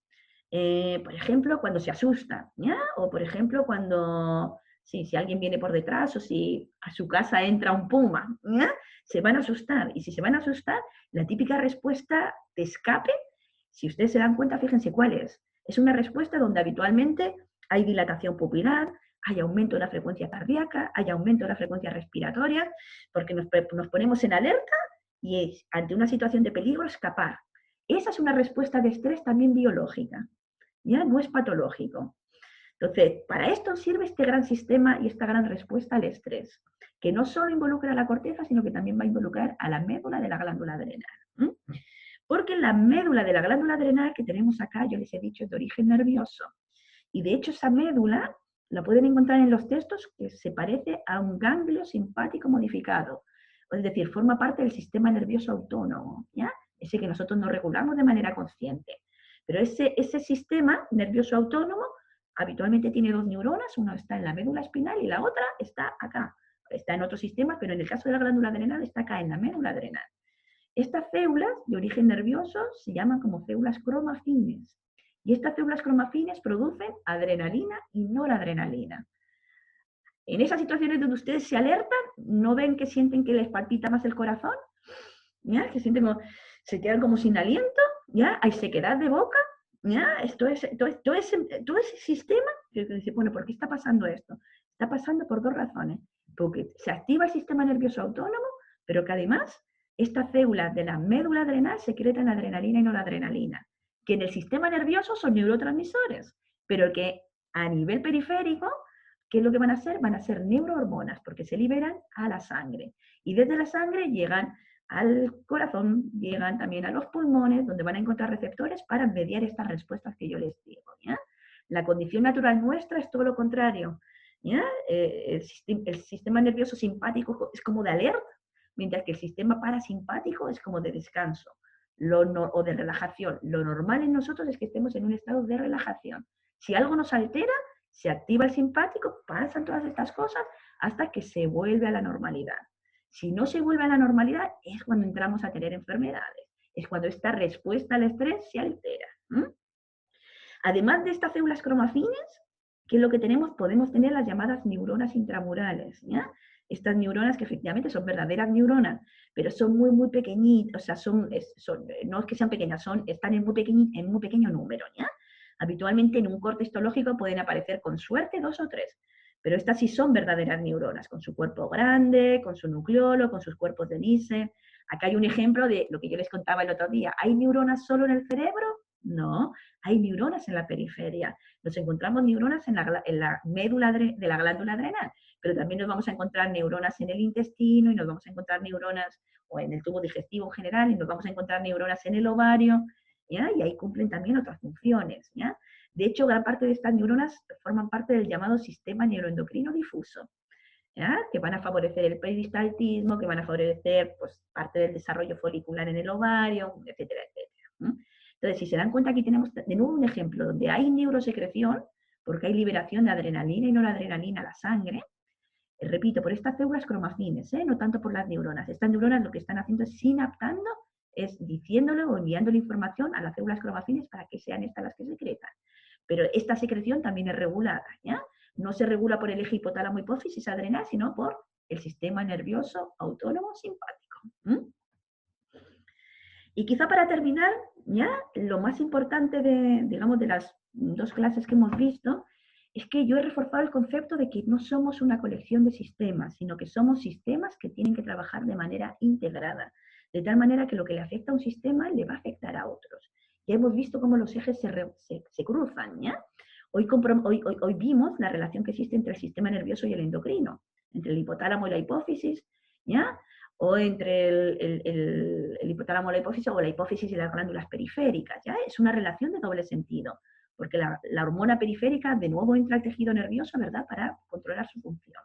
S1: Por ejemplo, cuando se asustan, ¿ya? O por ejemplo, cuando si alguien viene por detrás o si a su casa entra un puma, ¿ya? Se van a asustar. Y si se van a asustar, la típica respuesta de escape, si ustedes se dan cuenta, fíjense cuál es. Es una respuesta donde habitualmente hay dilatación pupilar, hay aumento de la frecuencia cardíaca, hay aumento de la frecuencia respiratoria, porque nos ponemos en alerta y es, ante una situación de peligro, escapar. Esa es una respuesta de estrés también biológica, ¿ya? No es patológico. Entonces, para esto sirve este gran sistema y esta gran respuesta al estrés, que no solo involucra a la corteza, sino que también va a involucrar a la médula de la glándula adrenal. Porque la médula de la glándula adrenal que tenemos acá, yo les he dicho, es de origen nervioso. Y de hecho esa médula la pueden encontrar en los textos que se parece a un ganglio simpático modificado. Es decir, forma parte del sistema nervioso autónomo, ¿ya? Ese que nosotros no regulamos de manera consciente. Pero ese sistema nervioso autónomo habitualmente tiene dos neuronas, una está en la médula espinal y la otra está acá. Está en otro sistema, pero en el caso de la glándula adrenal está acá en la médula adrenal. Estas células de origen nervioso se llaman como células cromafines Y estas células cromafines producen adrenalina y noradrenalina. En esas situaciones donde ustedes se alertan, ¿no ven que sienten que les palpita más el corazón? ¿Ya? Que sienten como, se quedan como sin aliento, ¿ya? Hay sequedad de boca, ¿ya? Todo ese sistema, que dice, bueno, ¿por qué está pasando esto? Está pasando por dos razones. Porque se activa el sistema nervioso autónomo, pero que además estas células de la médula adrenal secretan adrenalina y noradrenalina, que en el sistema nervioso son neurotransmisores, pero que a nivel periférico, ¿qué es lo que van a hacer? Van a ser neurohormonas, porque se liberan a la sangre. Y desde la sangre llegan al corazón, llegan también a los pulmones, donde van a encontrar receptores para mediar estas respuestas que yo les digo, ¿ya? La condición natural nuestra es todo lo contrario, ¿ya? El sistema nervioso simpático es como de alerta, mientras que el sistema parasimpático es como de descanso o de relajación. Lo normal en nosotros es que estemos en un estado de relajación. Si algo nos altera, se activa el simpático, pasan todas estas cosas hasta que se vuelve a la normalidad. Si no se vuelve a la normalidad, es cuando entramos a tener enfermedades. Es cuando esta respuesta al estrés se altera. Además de estas células cromafines, ¿qué es lo que tenemos? Podemos tener las llamadas neuronas intramurales, ¿ya? Estas neuronas que efectivamente son verdaderas neuronas, pero son muy, muy pequeñitas, o sea, no es que sean pequeñas, están en muy pequeño número, ¿ya? Habitualmente en un corte histológico pueden aparecer con suerte 2 o 3, pero estas sí son verdaderas neuronas, con su cuerpo grande, con su nucleolo, con sus cuerpos de Nissen. Acá hay un ejemplo de lo que yo les contaba el otro día. ¿Hay neuronas solo en el cerebro? No, hay neuronas en la periferia. Nos encontramos neuronas en la médula de la glándula adrenal, pero también nos vamos a encontrar neuronas en el intestino y nos vamos a encontrar neuronas o en el tubo digestivo en general y nos vamos a encontrar neuronas en el ovario, ¿ya? Y ahí cumplen también otras funciones, ¿ya? De hecho, gran parte de estas neuronas forman parte del llamado sistema neuroendocrino difuso, ¿ya? Que van a favorecer el peristaltismo, que van a favorecer pues, parte del desarrollo folicular en el ovario, etcétera, etcétera. Entonces, si se dan cuenta, aquí tenemos de nuevo un ejemplo donde hay neurosecreción, porque hay liberación de adrenalina y noradrenalina a la sangre, repito, por estas células cromafines, no tanto por las neuronas. Estas neuronas lo que están haciendo es sinaptando, es diciéndole o enviándole información a las células cromafines para que sean estas las que secretan. Pero esta secreción también es regulada, ¿ya? No se regula por el eje hipotálamo-hipófisis adrenal, sino por el sistema nervioso autónomo simpático. Y quizá para terminar, ya, lo más importante digamos, de las dos clases que hemos visto, es que yo he reforzado el concepto de que no somos una colección de sistemas, sino que somos sistemas que tienen que trabajar de manera integrada, de tal manera que lo que le afecta a un sistema le va a afectar a otros. Ya hemos visto cómo los ejes se cruzan, ¿ya? Hoy vimos la relación que existe entre el sistema nervioso y el endocrino, entre el hipotálamo y la hipófisis, ¿ya? O entre el hipotálamo y la hipófisis, o la hipófisis y las glándulas periféricas, ¿ya? Es una relación de doble sentido, porque la hormona periférica de nuevo entra al tejido nervioso, ¿verdad?, para controlar su función.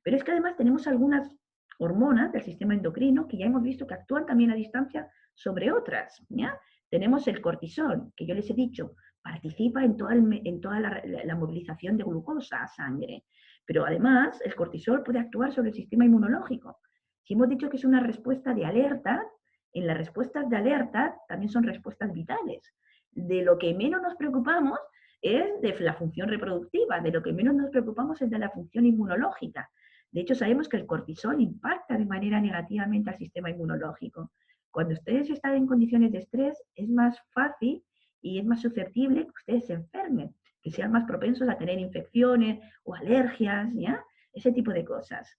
S1: Pero es que además tenemos algunas hormonas del sistema endocrino que ya hemos visto que actúan también a distancia sobre otras, ¿ya? Tenemos el cortisol, que yo les he dicho, participa en toda la movilización de glucosa a sangre, pero además el cortisol puede actuar sobre el sistema inmunológico. Si hemos dicho que es una respuesta de alerta, en las respuestas de alerta también son respuestas vitales. De lo que menos nos preocupamos es de la función reproductiva, de lo que menos nos preocupamos es de la función inmunológica. De hecho, sabemos que el cortisol impacta de manera negativamente al sistema inmunológico. Cuando ustedes están en condiciones de estrés, es más fácil y es más susceptible que ustedes se enfermen, que sean más propensos a tener infecciones o alergias, ¿ya? Ese tipo de cosas.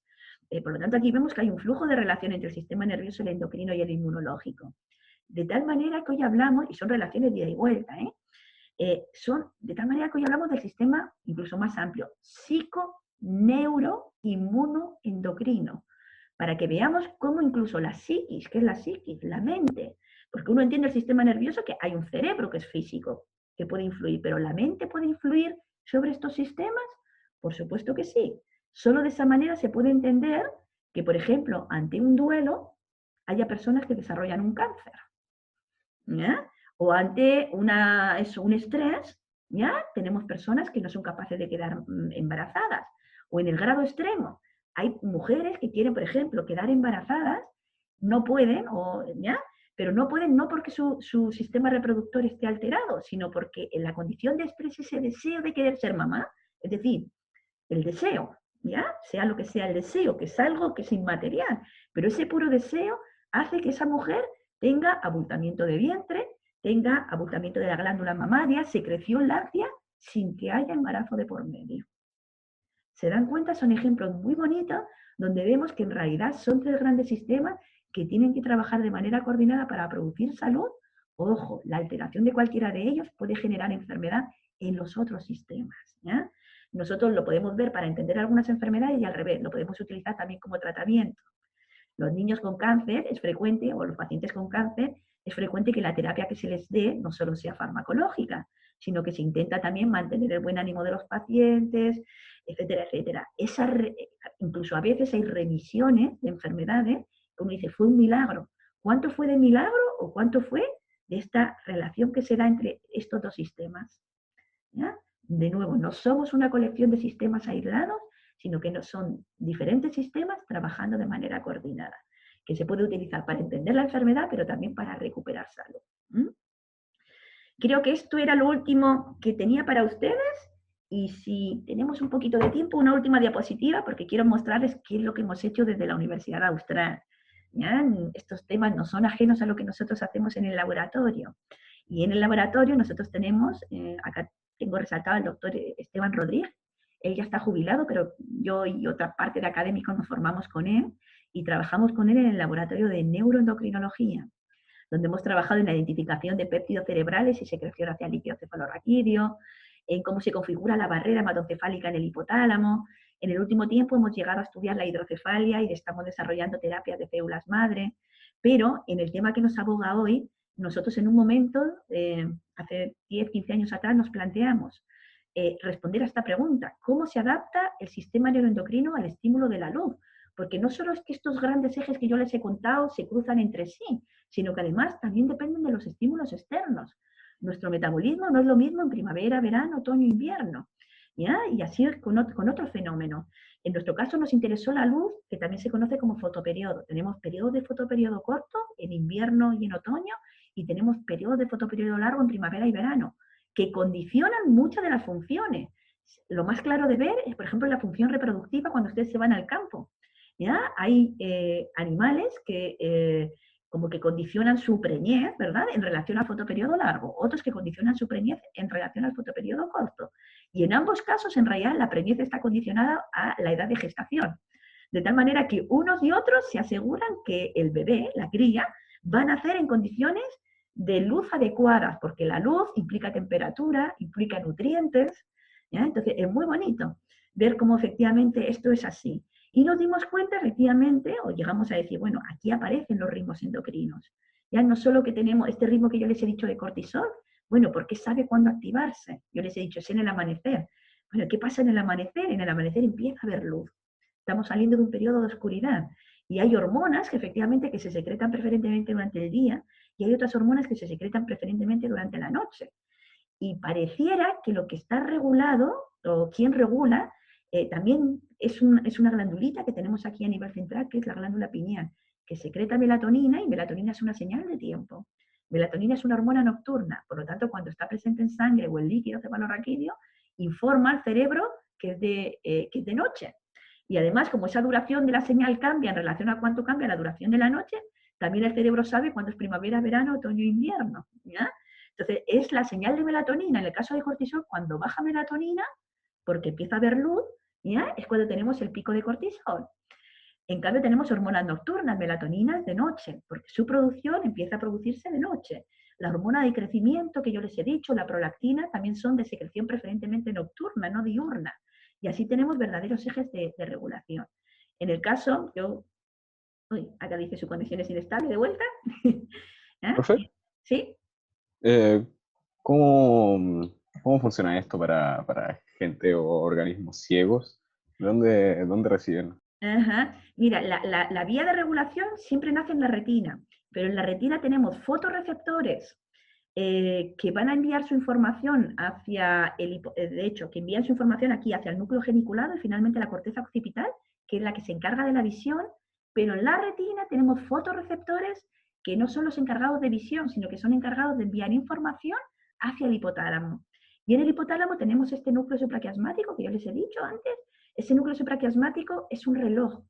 S1: Por lo tanto, aquí vemos que hay un flujo de relación entre el sistema nervioso, el endocrino y el inmunológico. De tal manera que hoy hablamos, y son relaciones de ida y vuelta, de tal manera que hoy hablamos del sistema incluso más amplio, psico-neuro-inmuno-endocrino, para que veamos cómo incluso la psiquis, ¿qué es la psiquis? La mente. Porque uno entiende el sistema nervioso que hay un cerebro que es físico, que puede influir, pero ¿la mente puede influir sobre estos sistemas? Por supuesto que sí. Solo de esa manera se puede entender que, por ejemplo, ante un duelo, haya personas que desarrollan un cáncer, ¿ya? O ante un estrés, ¿ya? Tenemos personas que no son capaces de quedar embarazadas. O en el grado extremo, hay mujeres que quieren, por ejemplo, quedar embarazadas, no pueden, ¿ya? pero no pueden no porque su sistema reproductor esté alterado, sino porque en la condición de expresar ese deseo de querer ser mamá, es decir, el deseo, ¿ya? Sea lo que sea el deseo, que es algo que es inmaterial, pero ese puro deseo hace que esa mujer tenga abultamiento de vientre, tenga abultamiento de la glándula mamaria, secreción láctea, sin que haya embarazo de por medio. ¿Se dan cuenta? Son ejemplos muy bonitos donde vemos que en realidad son tres grandes sistemas que tienen que trabajar de manera coordinada para producir salud. Ojo, la alteración de cualquiera de ellos puede generar enfermedad en los otros sistemas, ¿ya? Nosotros lo podemos ver para entender algunas enfermedades y al revés, lo podemos utilizar también como tratamiento. Los niños con cáncer es frecuente, o los pacientes con cáncer, es frecuente que la terapia que se les dé no solo sea farmacológica, sino que se intenta también mantener el buen ánimo de los pacientes, etcétera, etcétera. Incluso a veces hay remisiones de enfermedades, como dice, fue un milagro. ¿Cuánto fue de milagro o cuánto fue de esta relación que se da entre estos dos sistemas? ¿Ya? De nuevo, no somos una colección de sistemas aislados, sino que no son diferentes sistemas trabajando de manera coordinada, que se puede utilizar para entender la enfermedad, pero también para recuperar salud. Creo que esto era lo último que tenía para ustedes, y si tenemos un poquito de tiempo, una última diapositiva, porque quiero mostrarles qué es lo que hemos hecho desde la Universidad Austral. ¿Ya? Estos temas no son ajenos a lo que nosotros hacemos en el laboratorio. Y en el laboratorio nosotros tenemos, acá tengo resaltado al doctor Esteban Rodríguez. Él ya está jubilado, pero yo y otra parte de académicos nos formamos con él y trabajamos con él en el laboratorio de neuroendocrinología, donde hemos trabajado en la identificación de péptidos cerebrales y secreción hacia el líquido cefalorraquídeo, en cómo se configura la barrera hematoencefálica en el hipotálamo. En el último tiempo hemos llegado a estudiar la hidrocefalia y estamos desarrollando terapias de células madre, pero en el tema que nos aboga hoy, nosotros en un momento, hace 10, 15 años atrás, nos planteamos responder a esta pregunta: ¿cómo se adapta el sistema neuroendocrino al estímulo de la luz? Porque no solo es que estos grandes ejes que yo les he contado se cruzan entre sí, sino que además también dependen de los estímulos externos. Nuestro metabolismo no es lo mismo en primavera, verano, otoño, invierno, ¿ya? Y así con otro fenómeno. En nuestro caso nos interesó la luz, que también se conoce como fotoperiodo. Tenemos periodos de fotoperiodo corto en invierno y en otoño, y tenemos periodos de fotoperiodo largo en primavera y verano, que condicionan muchas de las funciones. Lo más claro de ver es, por ejemplo, la función reproductiva cuando ustedes se van al campo. ¿Ya? Hay animales que como que condicionan su preñez, ¿verdad?, en relación al fotoperiodo largo, otros que condicionan su preñez en relación al fotoperiodo corto. Y en ambos casos, en realidad, la preñez está condicionada a la edad de gestación. De tal manera que unos y otros se aseguran que el bebé, la cría, va a nacer en condiciones de luz adecuadas, porque la luz implica temperatura, implica nutrientes, ¿ya? Entonces es muy bonito ver cómo efectivamente esto es así. Y nos dimos cuenta efectivamente, o llegamos a decir, bueno, aquí aparecen los ritmos endocrinos. Ya no solo que tenemos este ritmo que yo les he dicho de cortisol, bueno, porque sabe cuándo activarse. Yo les he dicho, es en el amanecer. Bueno, ¿qué pasa en el amanecer? En el amanecer empieza a haber luz. Estamos saliendo de un periodo de oscuridad. Y hay hormonas que efectivamente que se secretan preferentemente durante el día, y hay otras hormonas que se secretan preferentemente durante la noche. Y pareciera que lo que está regulado, o quien regula, también es una glandulita que tenemos aquí a nivel central, que es la glándula pineal, que secreta melatonina, y melatonina es una señal de tiempo. Melatonina es una hormona nocturna, por lo tanto, cuando está presente en sangre o en líquido cefalorraquídeo, informa al cerebro que es de noche. Y además, como esa duración de la señal cambia en relación a cuánto cambia la duración de la noche, también el cerebro sabe cuándo es primavera, verano, otoño, invierno, ¿ya? Entonces, es la señal de melatonina. En el caso de cortisol, cuando baja melatonina, porque empieza a haber luz, ¿ya?, es cuando tenemos el pico de cortisol. En cambio, tenemos hormonas nocturnas, melatonina de noche, porque su producción empieza a producirse de noche. La hormona de crecimiento que yo les he dicho, la prolactina, también son de secreción preferentemente nocturna, no diurna. Y así tenemos verdaderos ejes de regulación. En el caso, acá dice su conexión es inestable, de vuelta. ¿Eh?
S3: ¿Profe?
S1: ¿Sí?
S3: ¿Cómo funciona esto para gente o organismos ciegos? ¿Dónde reciben?
S1: Ajá. Mira, la vía de regulación siempre nace en la retina, pero en la retina tenemos fotorreceptores que van a enviar su información hacia de hecho, que envían su información aquí hacia el núcleo geniculado y finalmente la corteza occipital, que es la que se encarga de la visión, pero en la retina tenemos fotorreceptores que no son los encargados de visión, sino que son encargados de enviar información hacia el hipotálamo. Y en el hipotálamo tenemos este núcleo supraquiasmático que yo les he dicho antes. Ese núcleo supraquiasmático es un reloj.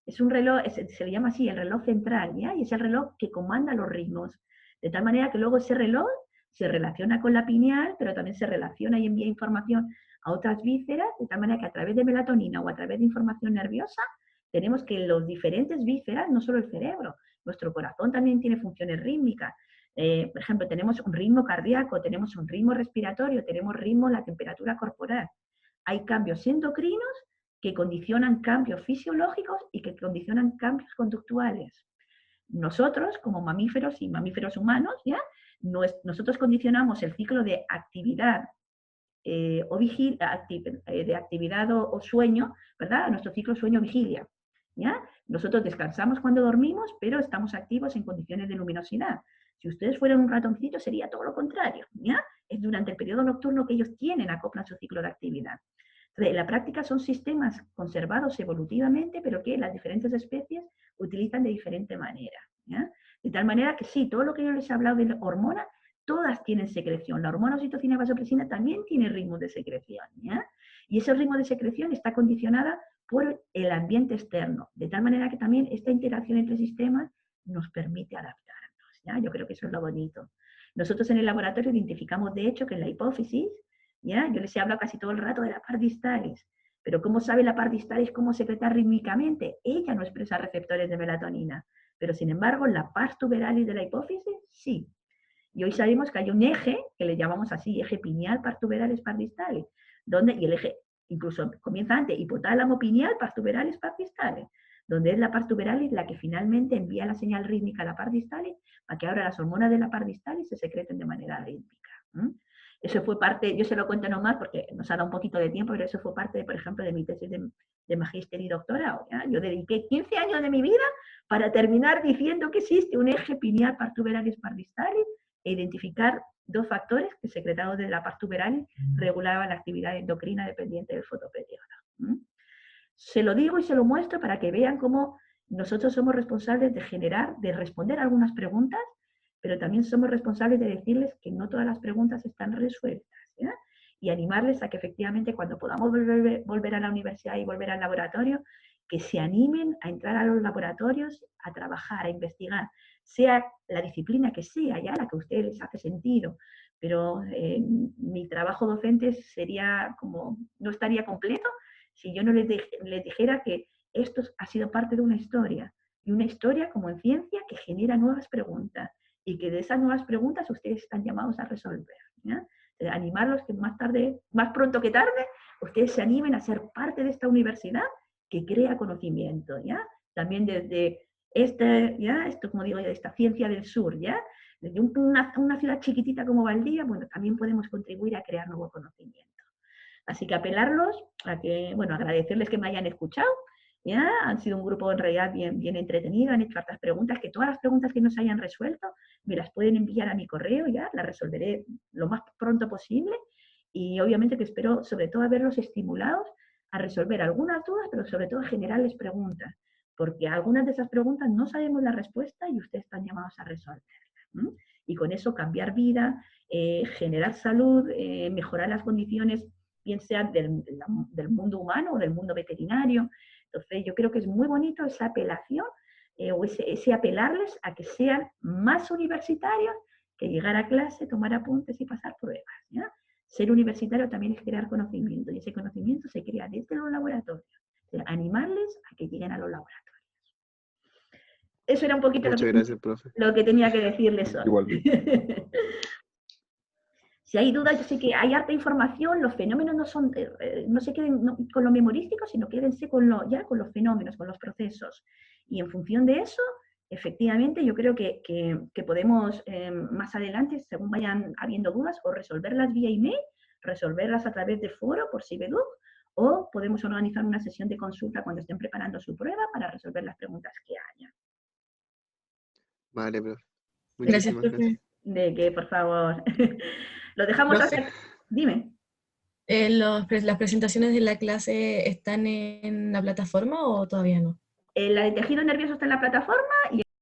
S1: Es un reloj, se le llama así, el reloj central, ¿ya? Y es el reloj que comanda los ritmos. De tal manera que luego ese reloj se relaciona con la pineal, pero también se relaciona y envía información a otras vísceras, de tal manera que a través de melatonina o a través de información nerviosa, tenemos que los diferentes vísceras, no solo el cerebro, nuestro corazón también tiene funciones rítmicas. Por ejemplo, tenemos un ritmo cardíaco, tenemos un ritmo respiratorio, tenemos ritmo en la temperatura corporal. Hay cambios endocrinos que condicionan cambios fisiológicos y que condicionan cambios conductuales. Nosotros, como mamíferos y mamíferos humanos, ¿ya? Nosotros condicionamos el ciclo de actividad de actividad o sueño, ¿verdad? Nuestro ciclo sueño-vigilia, ¿ya? Nosotros descansamos cuando dormimos, pero estamos activos en condiciones de luminosidad. Si ustedes fueran un ratoncito, sería todo lo contrario, ¿ya? Es durante el periodo nocturno que ellos acoplan su ciclo de actividad. Entonces, en la práctica son sistemas conservados evolutivamente, pero que las diferentes especies utilizan de diferente manera, ¿ya? De tal manera que sí, todo lo que yo les he hablado de hormonas, todas tienen secreción. La hormona oxitocina y vasopresina también tiene ritmos de secreción, ¿ya? Y ese ritmo de secreción está condicionada por el ambiente externo, de tal manera que también esta interacción entre sistemas nos permite adaptarnos, ¿ya? Yo creo que eso es lo bonito. Nosotros en el laboratorio identificamos, de hecho, que en la hipófisis, ¿ya? Yo les he hablado casi todo el rato de la par distalis, pero ¿cómo sabe la par distalis cómo secretar rítmicamente? Ella no expresa receptores de melatonina, pero sin embargo la pars tuberalis de la hipófisis sí. Y hoy sabemos que hay un eje, que le llamamos así, eje pineal, pars tuberalis, pars distalis, donde, y el eje incluso comienza antes, hipotálamo pineal, pars tuberalis, pars distalis, donde es la pars tuberalis la que finalmente envía la señal rítmica a la pars distalis para que ahora las hormonas de la pars distalis se secreten de manera rítmica. Eso fue parte, yo se lo cuento nomás porque nos ha dado un poquito de tiempo, pero eso fue parte, por ejemplo, de mi tesis de magíster y doctorado, ¿ya? Yo dediqué 15 años de mi vida para terminar diciendo que existe un eje pineal, pars tuberalis, pars distalis, e identificar dos factores que secretados de la pars tuberalis regulaban la actividad endocrina dependiente del fotoperiodo. Se lo digo y se lo muestro para que vean cómo nosotros somos responsables de responder algunas preguntas, pero también somos responsables de decirles que no todas las preguntas están resueltas, ¿ya? Y animarles a que efectivamente cuando podamos volver a la universidad y volver al laboratorio, que se animen a entrar a los laboratorios, a trabajar, a investigar, sea la disciplina que sea, ya la que a ustedes les hace sentido, pero mi trabajo docente sería como, no estaría completo si yo no les dijera que esto ha sido parte de una historia, y una historia como en ciencia que genera nuevas preguntas, y que de esas nuevas preguntas ustedes están llamados a resolver, ¿ya? Animarlos que más pronto que tarde, ustedes se animen a ser parte de esta universidad que crea conocimiento, ¿ya? También desde esto, como digo, de esta ciencia del sur, ¿ya? Desde una ciudad chiquitita como Valdivia, bueno, también podemos contribuir a crear nuevo conocimiento. Así que apelarlos a que, bueno, agradecerles que me hayan escuchado, ¿ya? Han sido un grupo en realidad bien entretenido, han hecho hartas preguntas, que todas las preguntas que no se hayan resuelto me las pueden enviar a mi correo, ya las resolveré lo más pronto posible, y obviamente que espero sobre todo haberlos estimulados a resolver algunas dudas, pero sobre todo a generarles preguntas, porque a algunas de esas preguntas no sabemos la respuesta y ustedes están llamados a resolverlas. Y con eso cambiar vida, generar salud, mejorar las condiciones, bien sea del mundo humano o del mundo veterinario. Entonces yo creo que es muy bonito esa apelación, o ese apelarles a que sean más universitarios que llegar a clase, tomar apuntes y pasar pruebas, ¿ya? Ser universitario también es crear conocimiento, y ese conocimiento se crea desde los laboratorios. O sea, animarles a que lleguen a los laboratorios. Eso era un poquito
S5: gracias, profe.
S1: Lo que tenía que decirles hoy.
S3: Igualmente.
S1: Si hay dudas, yo sé que hay harta información, los fenómenos no se queden con lo memorístico, sino quédense con los fenómenos, con los procesos. Y en función de eso, efectivamente, yo creo que podemos más adelante, según vayan habiendo dudas, o resolverlas vía email, resolverlas a través de foro por Cibeduc, o podemos organizar una sesión de consulta cuando estén preparando su prueba para resolver las preguntas que haya.
S5: Vale, profe.
S4: Gracias,
S5: Muchísimas
S4: profe.
S1: De que, por favor, lo dejamos
S4: Profe.
S1: hacer. Dime.
S4: ¿Las presentaciones de la clase están en la plataforma o todavía no?
S1: La de tejido nervioso está en la plataforma y